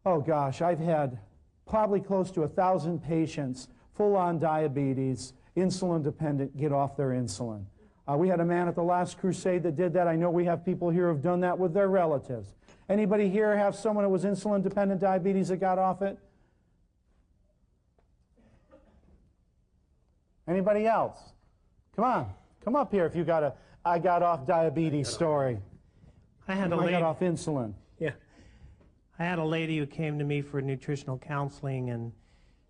oh gosh, I've had probably close to 1,000 patients, full-on diabetes, insulin dependent, get off their insulin. We had a man at the last Crusade that did that. I know we have people here who have done that with their relatives. Anybody here have someone who was insulin dependent diabetes that got off it? Anybody else? Come on, come up here if you got a I got off diabetes story. I got off insulin. Yeah. I had a lady who came to me for nutritional counseling, and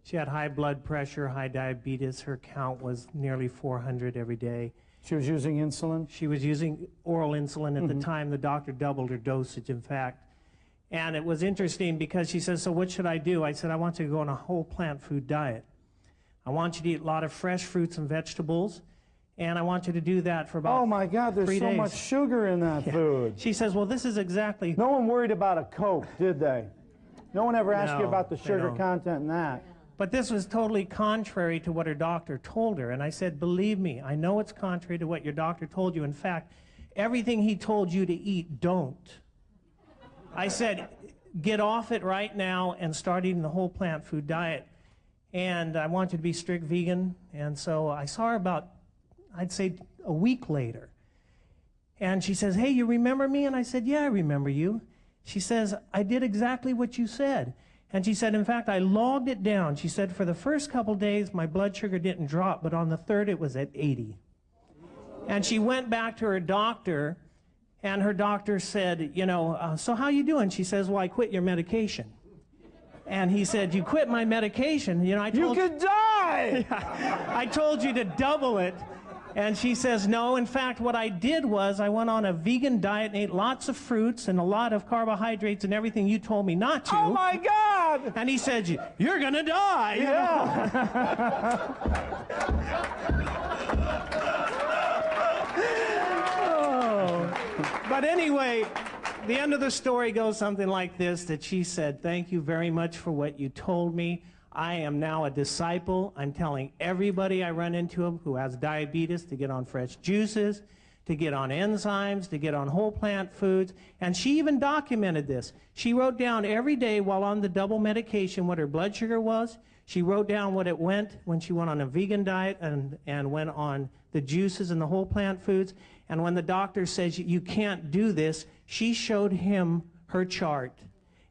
she had high blood pressure, high diabetes. Her count was nearly 400 every day. She was using insulin? She was using oral insulin at the time. The doctor doubled her dosage, in fact. And it was interesting because she says, so what should I do? I said, I want you to go on a whole plant food diet. I want you to eat a lot of fresh fruits and vegetables, and I want you to do that for about 3 days. Oh my God, there's so much sugar in that food. She says, well, this is exactly... No one worried about a Coke, did they? No one ever asked you about the sugar content in that. But this was totally contrary to what her doctor told her. And I said, believe me, I know it's contrary to what your doctor told you. In fact, everything he told you to eat, don't. I said, get off it right now and start eating the whole plant food diet. And I want you to be strict vegan. And so I saw her about, I'd say, a week later. And she says, hey, you remember me? And I said, yeah, I remember you. She says, I did exactly what you said. And she said, in fact, I logged it down. She said, for the first couple days, my blood sugar didn't drop, but on the third, it was at 80. And she went back to her doctor, and her doctor said, you know, so how you doing? She says, well, I quit your medication. And he said, you quit my medication? You know, I told you could die! I told you to double it. And she says, no, in fact, what I did was I went on a vegan diet and ate lots of fruits and a lot of carbohydrates and everything you told me not to. Oh, my God! And he said, you're going to die. Yeah. Oh. But anyway, the end of the story goes something like this, that she said, thank you very much for what you told me. I am now a disciple. I'm telling everybody I run into who has diabetes to get on fresh juices, to get on enzymes, to get on whole plant foods. And she even documented this. She wrote down every day while on the double medication what her blood sugar was. She wrote down what it went when she went on a vegan diet and went on the juices and the whole plant foods. And when the doctor says, you can't do this, she showed him her chart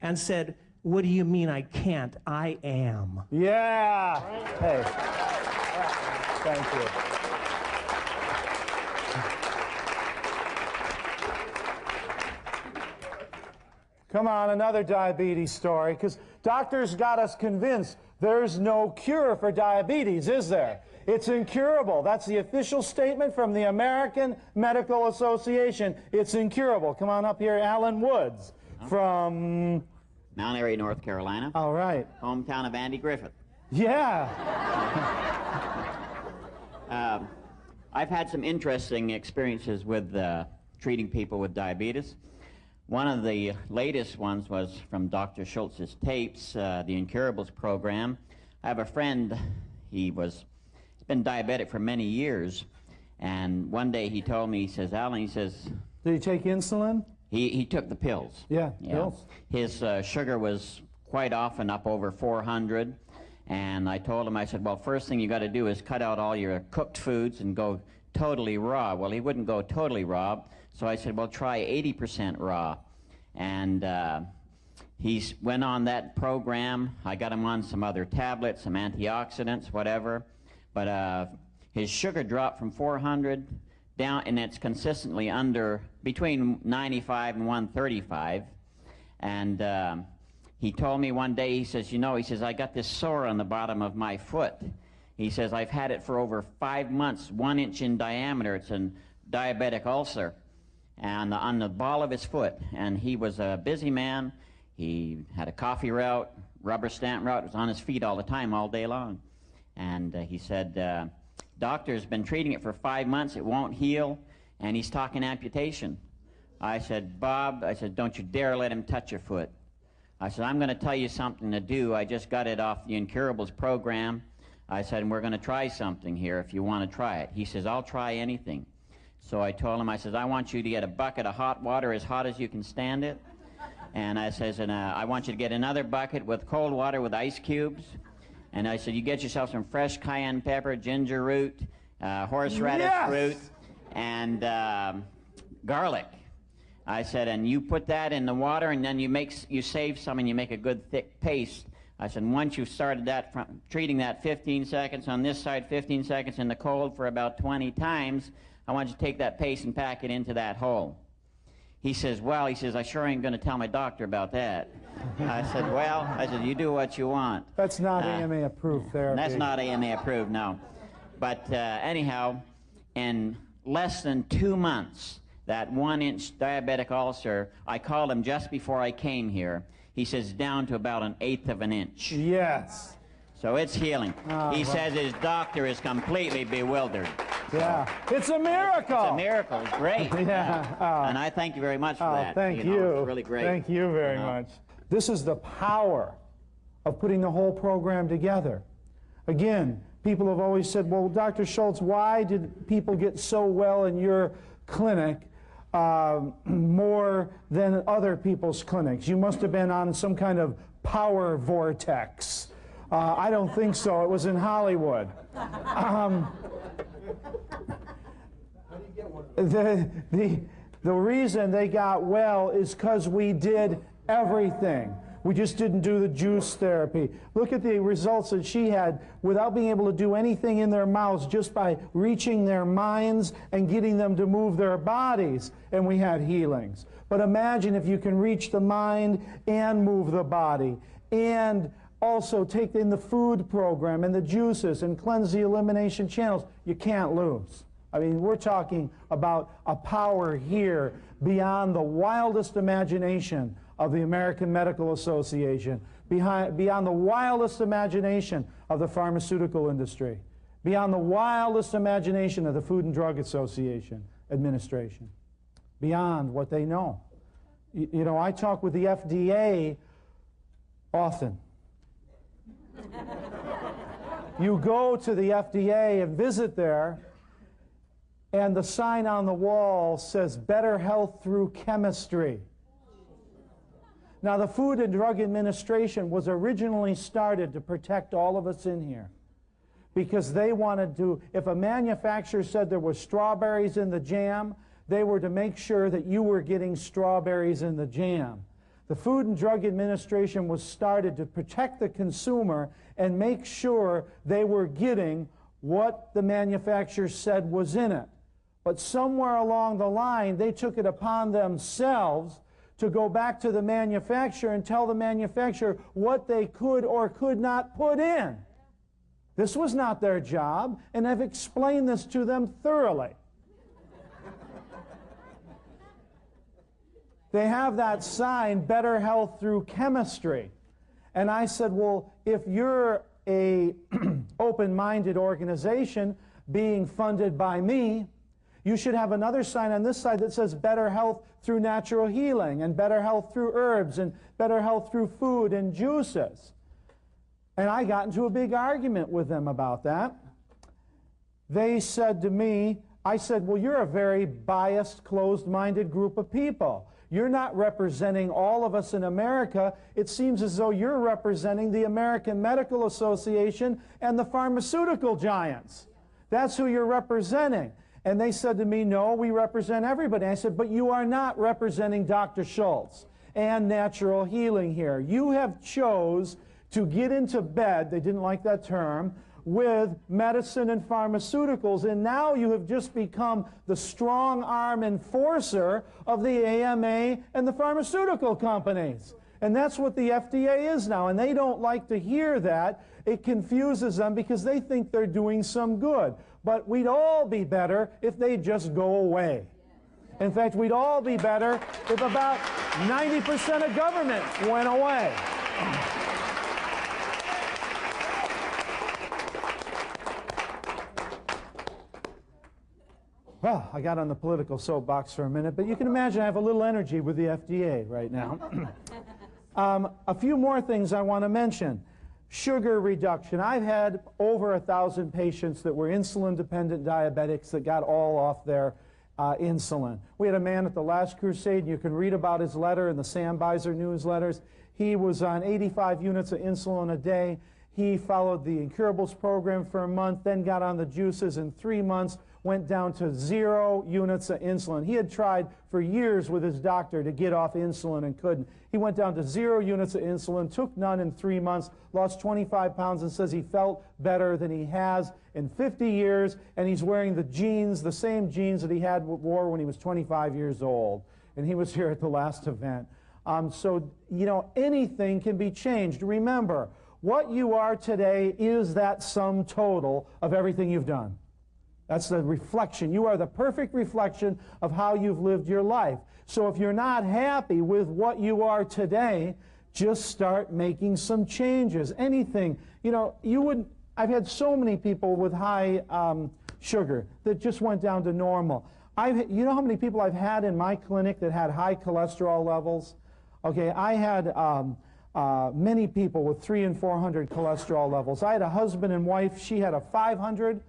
and said, what do you mean I can't? I am. Yeah. Hey. Thank you. Come on, another diabetes story, because doctors got us convinced there's no cure for diabetes, is there? It's incurable. That's the official statement from the American Medical Association. It's incurable. Come on up here, Alan Woods from Mount Airy, North Carolina. All right. Hometown of Andy Griffith. Yeah. I've had some interesting experiences with treating people with diabetes. One of the latest ones was from Dr. Schulze's tapes, the Incurables program. I have a friend, he's been diabetic for many years, and one day he told me, he says, Alan, he says... Did he take insulin? He took the pills. Yeah, pills. His sugar was quite often up over 400, and I told him, I said, well, first thing you got to do is cut out all your cooked foods and go totally raw. Well, he wouldn't go totally raw, so I said, well, try 80% raw. And he went on that program. I got him on some other tablets, some antioxidants, whatever. But his sugar dropped from 400 down, and it's consistently under, between 95 and 135. And he told me one day, he says, you know, he says, I got this sore on the bottom of my foot. He says, I've had it for over 5 months, 1 inch in diameter. It's a diabetic ulcer and on the ball of his foot. And he was a busy man. He had a coffee route, rubber stamp route, was on his feet all the time, all day long. And he said, doctor's been treating it for 5 months, it won't heal, and he's talking amputation. I said, Bob, I said, don't you dare let him touch your foot. I said, I'm going to tell you something to do. I just got it off the Incurables program. I said, and we're going to try something here if you want to try it. He says, I'll try anything. So I told him, I said, I want you to get a bucket of hot water as hot as you can stand it. And I says, and I want you to get another bucket with cold water with ice cubes. And I said, you get yourself some fresh cayenne pepper, ginger root, horseradish root, and garlic. I said, and you put that in the water, and then you save some, and you make a good thick paste. I said, once you've started that, treating that 15 seconds on this side, 15 seconds in the cold for about 20 times, I want you to take that paste and pack it into that hole. He says, well, he says, I sure ain't going to tell my doctor about that. I said, well, I said, you do what you want. That's not AMA approved therapy. That's not AMA approved, no. But anyhow, in less than 2 months, that 1 inch diabetic ulcer, I called him just before I came here. He says down to about 1/8 of an inch. Yes. So it's healing. He says his doctor is completely bewildered. Yeah. It's a miracle. It's a miracle. It's great. Yeah. And I thank you very much for that. Thank you. you. It's really great. Thank you very much. This is the power of putting the whole program together. Again, people have always said, well, Dr. Schulze, why did people get so well in your clinic more than other people's clinics? You must have been on some kind of power vortex. I don't think so. It was in Hollywood. The reason they got well is because we did everything. We just didn't do the juice therapy. Look at the results that she had without being able to do anything in their mouths, just by reaching their minds and getting them to move their bodies, and we had healings. But imagine if you can reach the mind and move the body, and also take in the food program and the juices and cleanse the elimination channels. You can't lose. I mean, we're talking about a power here beyond the wildest imagination of the American Medical Association, beyond the wildest imagination of the pharmaceutical industry, beyond the wildest imagination of the Food and Drug Association administration, beyond what they know. You know, I talk with the FDA often. You go to the FDA and visit there, and the sign on the wall says, "Better health through chemistry." Now, the Food and Drug Administration was originally started to protect all of us in here, because they wanted to, if a manufacturer said there were strawberries in the jam, they were to make sure that you were getting strawberries in the jam. The Food and Drug Administration was started to protect the consumer and make sure they were getting what the manufacturer said was in it. But somewhere along the line, they took it upon themselves to go back to the manufacturer and tell the manufacturer what they could or could not put in. This was not their job, and I've explained this to them thoroughly. They have that sign, "Better health through chemistry." And I said, well, if you're a open-minded organization being funded by me, you should have another sign on this side that says "Better health through natural healing," and "Better health through herbs," and "Better health through food and juices." And I got into a big argument with them about that. They said to me, I said, well, you're a very biased, closed-minded group of people. You're not representing all of us in America. It seems as though you're representing the American Medical Association and the pharmaceutical giants. That's who you're representing. And they said to me, no, we represent everybody. I said, but you are not representing Dr. Schulze and natural healing here. You have chose to get into bed, they didn't like that term, with medicine and pharmaceuticals, and now you have just become the strong arm enforcer of the AMA and the pharmaceutical companies. And that's what the FDA is now, and they don't like to hear that. It confuses them because they think they're doing some good. But we'd all be better if they just go away. In fact, we'd all be better if about 90% of government went away. Well, I got on the political soapbox for a minute, but you can imagine I have a little energy with the FDA right now. A few more things I want to mention. Sugar reduction. I've had over 1,000 patients that were insulin-dependent diabetics that got all off their insulin. We had a man at the last Crusade, and you can read about his letter in the Sam Beiser newsletters. He was on 85 units of insulin a day. He followed the Incurables program for a month, then got on the juices in 3 months, went down to 0 units of insulin. He had tried for years with his doctor to get off insulin and couldn't. He went down to 0 units of insulin, took none in 3 months, lost 25 pounds, and says he felt better than he has in 50 years, and he's wearing the jeans, the same jeans that he wore when he was 25 years old. And he was here at the last event. So, you know, anything can be changed. Remember, what you are today is that sum total of everything you've done. That's the reflection. You are the perfect reflection of how you've lived your life. So if you're not happy with what you are today, just start making some changes. Anything. You know, I've had so many people with high sugar that just went down to normal. You know how many people I've had in my clinic that had high cholesterol levels? Okay, I had many people with 300 and 400 cholesterol levels. I had a husband and wife. She had a 500.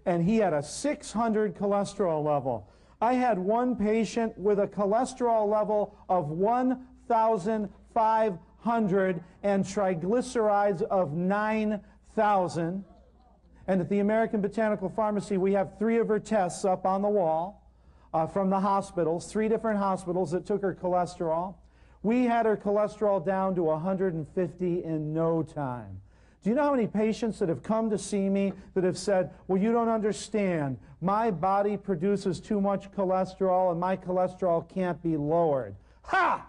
And he had a 600 cholesterol level. I had one patient with a cholesterol level of 1,500 and triglycerides of 9,000. And at the American Botanical Pharmacy, we have 3 of her tests up on the wall from the hospitals, 3 different hospitals that took her cholesterol. We had her cholesterol down to 150 in no time. Do you know how many patients that have come to see me that have said, well, you don't understand. My body produces too much cholesterol and my cholesterol can't be lowered. Ha!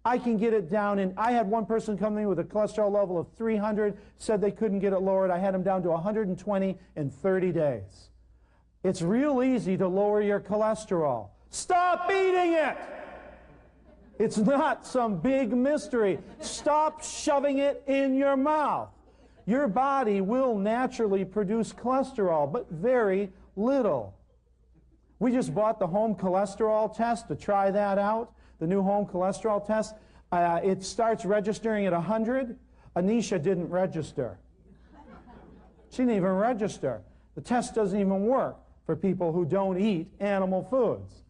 I can get it down. And I had one person come to me with a cholesterol level of 300, said they couldn't get it lowered. I had them down to 120 in 30 days. It's real easy to lower your cholesterol. Stop eating it! It's not some big mystery. Stop shoving it in your mouth. Your body will naturally produce cholesterol, but very little. We just bought the home cholesterol test to try that out, the new home cholesterol test. It starts registering at 100. Anisha didn't register. She didn't even register. The test doesn't even work for people who don't eat animal foods.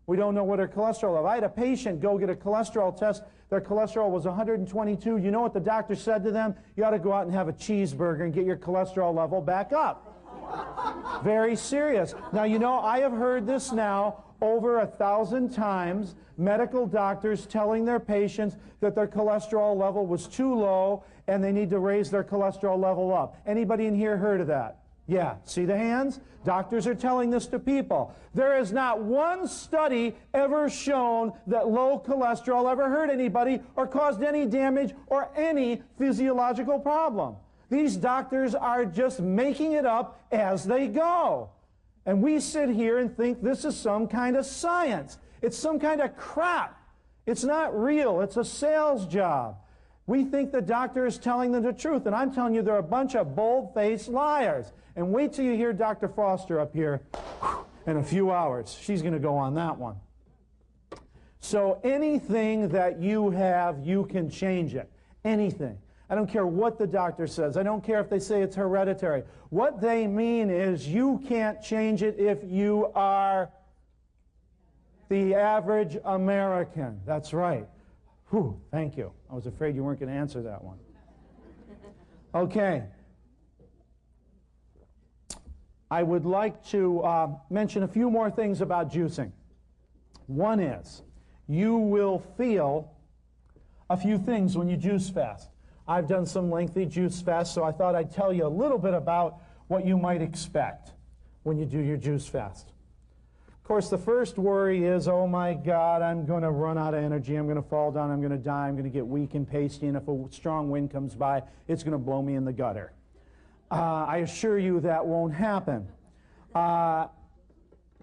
We don't know what her cholesterol level. I had a patient go get a cholesterol test. Their cholesterol was 122. You know what the doctor said to them? You ought to go out and have a cheeseburger and get your cholesterol level back up. Very serious. Now, you know, I have heard this now over 1,000 times. Medical doctors telling their patients that their cholesterol level was too low and they need to raise their cholesterol level up. Anybody in here heard of that? Yeah, see the hands? Doctors are telling this to people. There is not one study ever shown that low cholesterol ever hurt anybody or caused any damage or any physiological problem. These doctors are just making it up as they go. And we sit here and think this is some kind of science. It's some kind of crap. It's not real. It's a sales job. We think the doctor is telling them the truth, and I'm telling you they're a bunch of bold-faced liars. And wait till you hear Dr. Foster up here in a few hours. She's going to go on that one. So anything that you have, you can change it. Anything. I don't care what the doctor says. I don't care if they say it's hereditary. What they mean is you can't change it if you are the average American. That's right. Whew, thank you. I was afraid you weren't going to answer that one. Okay. I would like to mention a few more things about juicing. One is, you will feel a few things when you juice fast. I've done some lengthy juice fasts, so I thought I'd tell you a little bit about what you might expect when you do your juice fast. Of course, the first worry is, oh my God, I'm going to run out of energy, I'm going to fall down, I'm going to die, I'm going to get weak and pasty, and if a strong wind comes by, it's going to blow me in the gutter. I assure you that won't happen.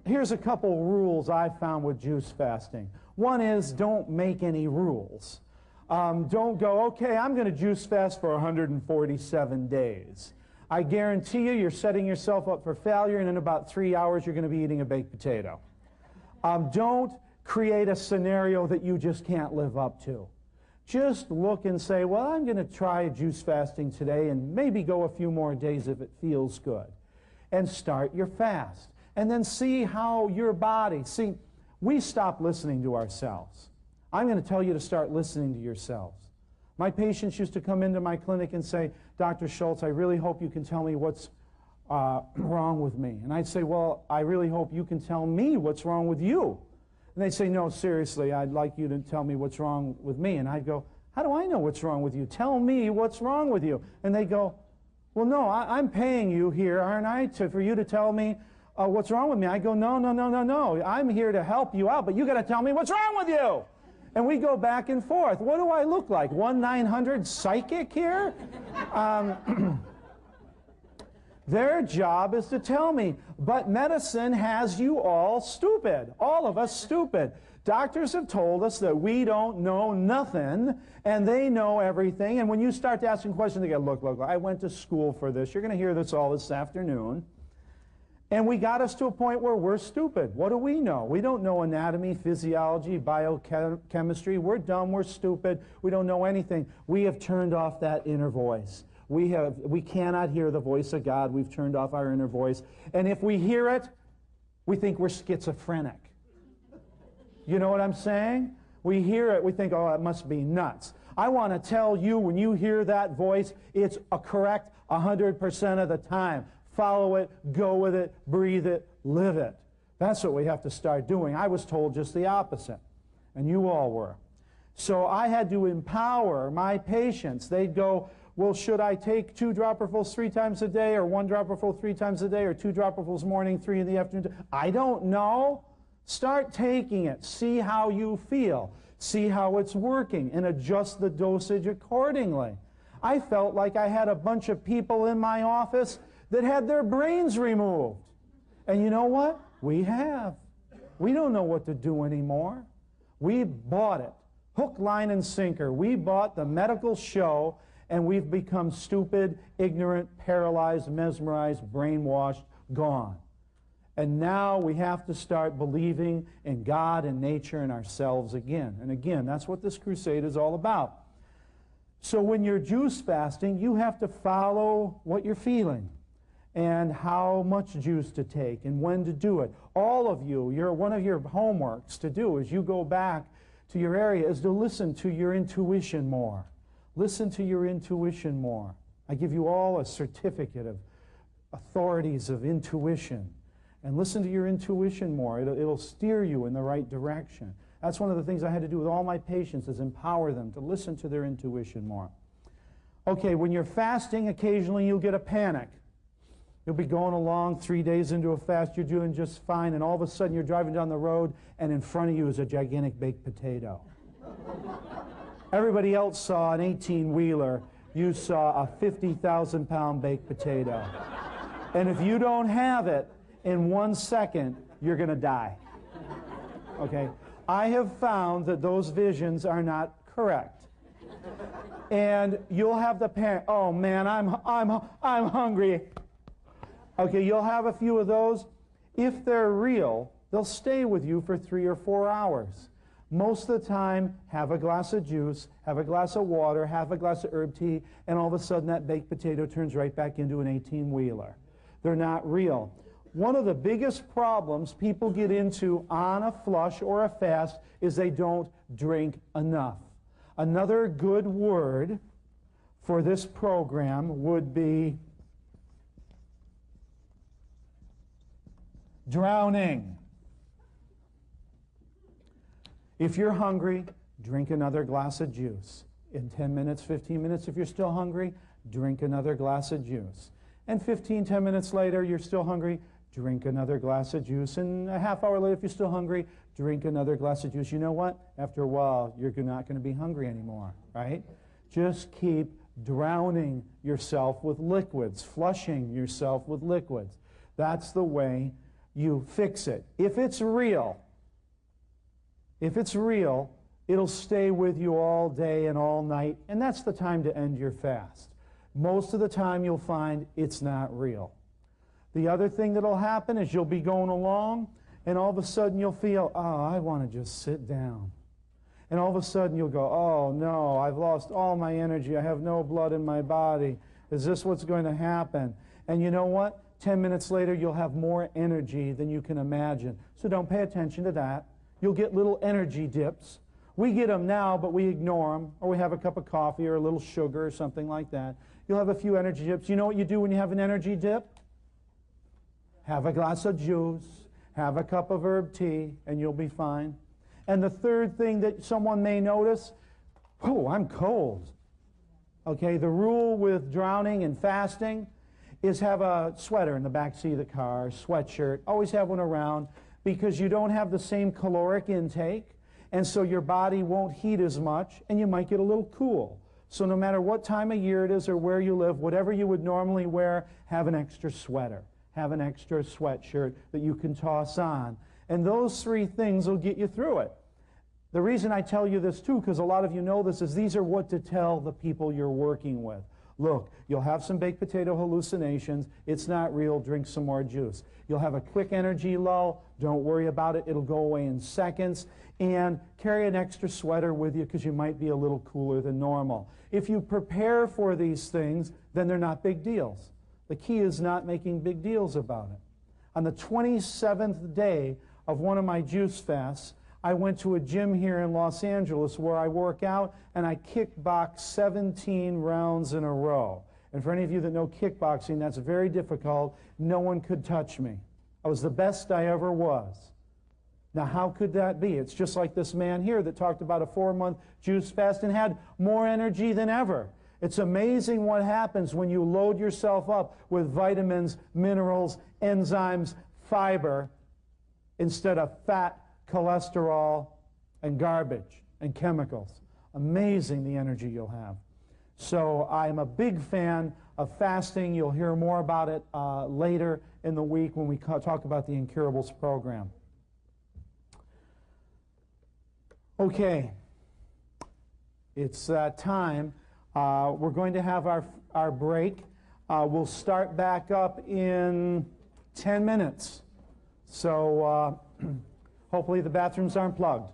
Here's a couple rules I've found with juice fasting. One is, don't make any rules. Don't go, okay, I'm going to juice fast for 147 days. I guarantee you, you're setting yourself up for failure, and in about 3 hours, you're going to be eating a baked potato. Don't create a scenario that you just can't live up to. Just look and say, well, I'm going to try juice fasting today and maybe go a few more days if it feels good. And start your fast. And then see how your body, see, we stop listening to ourselves. I'm going to tell you to start listening to yourselves. My patients used to come into my clinic and say, Dr. Schulze, I really hope you can tell me what's wrong with me. And I'd say, well, I really hope you can tell me what's wrong with you. And they'd say, no, seriously, I'd like you to tell me what's wrong with me. And I'd go, how do I know what's wrong with you? Tell me what's wrong with you. And they go, well, no, I'm paying you here, aren't I, for you to tell me what's wrong with me. I go, no, no, no, no, no. I'm here to help you out, but you got to tell me what's wrong with you. And we go back and forth. What do I look like? 1-900 psychic here? Their job is to tell me. But medicine has you all stupid. All of us stupid. Doctors have told us that we don't know nothing, and they know everything. And when you start asking questions, they go, look, I went to school for this. You're going to hear this all this afternoon. And we got us to a point where we're stupid. What do we know? We don't know anatomy, physiology, biochemistry. We're dumb, we're stupid. We don't know anything. We have turned off that inner voice. We cannot hear the voice of God. We've turned off our inner voice. And if we hear it, we think we're schizophrenic. You know what I'm saying? We hear it, we think, oh, it must be nuts. I want to tell you, when you hear that voice, it's correct 100% of the time. Follow it, go with it, breathe it, live it. That's what we have to start doing. I was told just the opposite, and you all were. So I had to empower my patients. They'd go, well, should I take 2 dropperfuls 3 times a day, or 1 dropperful 3 times a day, or 2 dropperfuls morning, 3 in the afternoon? I don't know. Start taking it. See how you feel. See how it's working, and adjust the dosage accordingly. I felt like I had a bunch of people in my office that had their brains removed. And you know what? We have. We don't know what to do anymore. We bought it. Hook, line, and sinker. We bought the medical show, and we've become stupid, ignorant, paralyzed, mesmerized, brainwashed, gone. And now we have to start believing in God and nature and ourselves again. And again, that's what this crusade is all about. So when you're juice fasting, you have to follow what you're feeling and how much juice to take and when to do it. All of you, one of your homeworks to do as you go back to your area is to listen to your intuition more. Listen to your intuition more. I give you all a certificate of authorities of intuition. And listen to your intuition more. It'll steer you in the right direction. That's one of the things I had to do with all my patients, is empower them to listen to their intuition more. Okay, when you're fasting, occasionally you'll get a panic. You'll be going along 3 days into a fast, you're doing just fine, and all of a sudden you're driving down the road, and in front of you is a gigantic baked potato. Everybody else saw an 18-wheeler. You saw a 50,000-pound baked potato. And if you don't have it in 1 second, you're going to die. Okay? I have found that those visions are not correct. And you'll have the panic. Oh man, I'm hungry. Okay, you'll have a few of those. If they're real, they'll stay with you for 3 or 4 hours. Most of the time, have a glass of juice, have a glass of water, have a glass of herb tea, and all of a sudden that baked potato turns right back into an 18-wheeler. They're not real. One of the biggest problems people get into on a flush or a fast is they don't drink enough. Another good word for this program would be drowning. If you're hungry, drink another glass of juice. In 10 minutes, 15 minutes, if you're still hungry, drink another glass of juice. And 10 minutes later, you're still hungry, drink another glass of juice. And a half hour later, if you're still hungry, drink another glass of juice. You know what? After a while, you're not going to be hungry anymore, right? Just keep drowning yourself with liquids, flushing yourself with liquids. That's the way you fix it. If it's real, it'll stay with you all day and all night, and that's the time to end your fast. Most of the time you'll find it's not real. The other thing that'll happen is you'll be going along, and all of a sudden you'll feel, oh, I want to just sit down. And all of a sudden you'll go, oh no, I've lost all my energy, I have no blood in my body. Is this what's going to happen? And you know what? 10 minutes later you'll have more energy than you can imagine. So don't pay attention to that. You'll get little energy dips. We get them now, but we ignore them, or we have a cup of coffee or a little sugar or something like that. You'll have a few energy dips. You know what you do when you have an energy dip? Have a glass of juice, have a cup of herb tea, and you'll be fine. And the third thing that someone may notice, oh, I'm cold. Okay, the rule with drowning and fasting is have a sweater in the back seat of the car, sweatshirt. Always have one around, because you don't have the same caloric intake, and so your body won't heat as much, and you might get a little cool. So no matter what time of year it is or where you live, whatever you would normally wear, have an extra sweater. Have an extra sweatshirt that you can toss on. And those 3 things will get you through it. The reason I tell you this too, because a lot of you know this, is these are what to tell the people you're working with. Look, you'll have some baked potato hallucinations. It's not real. Drink some more juice. You'll have a quick energy low. Don't worry about it. It'll go away in seconds. And carry an extra sweater with you because you might be a little cooler than normal. If you prepare for these things, then they're not big deals. The key is not making big deals about it. On the 27th day of one of my juice fasts, I went to a gym here in Los Angeles where I work out, and I kickboxed 17 rounds in a row. And for any of you that know kickboxing, that's very difficult. No one could touch me. I was the best I ever was. Now, how could that be? It's just like this man here that talked about a 4-month juice fast and had more energy than ever. It's amazing what happens when you load yourself up with vitamins, minerals, enzymes, fiber, instead of fat, cholesterol, and garbage and chemicals. Amazing the energy you'll have. So I'm a big fan of fasting. You'll hear more about it later in the week when we talk about the Incurables program. Okay, it's time. We're going to have our break. We'll start back up in 10 minutes. So hopefully the bathrooms aren't plugged.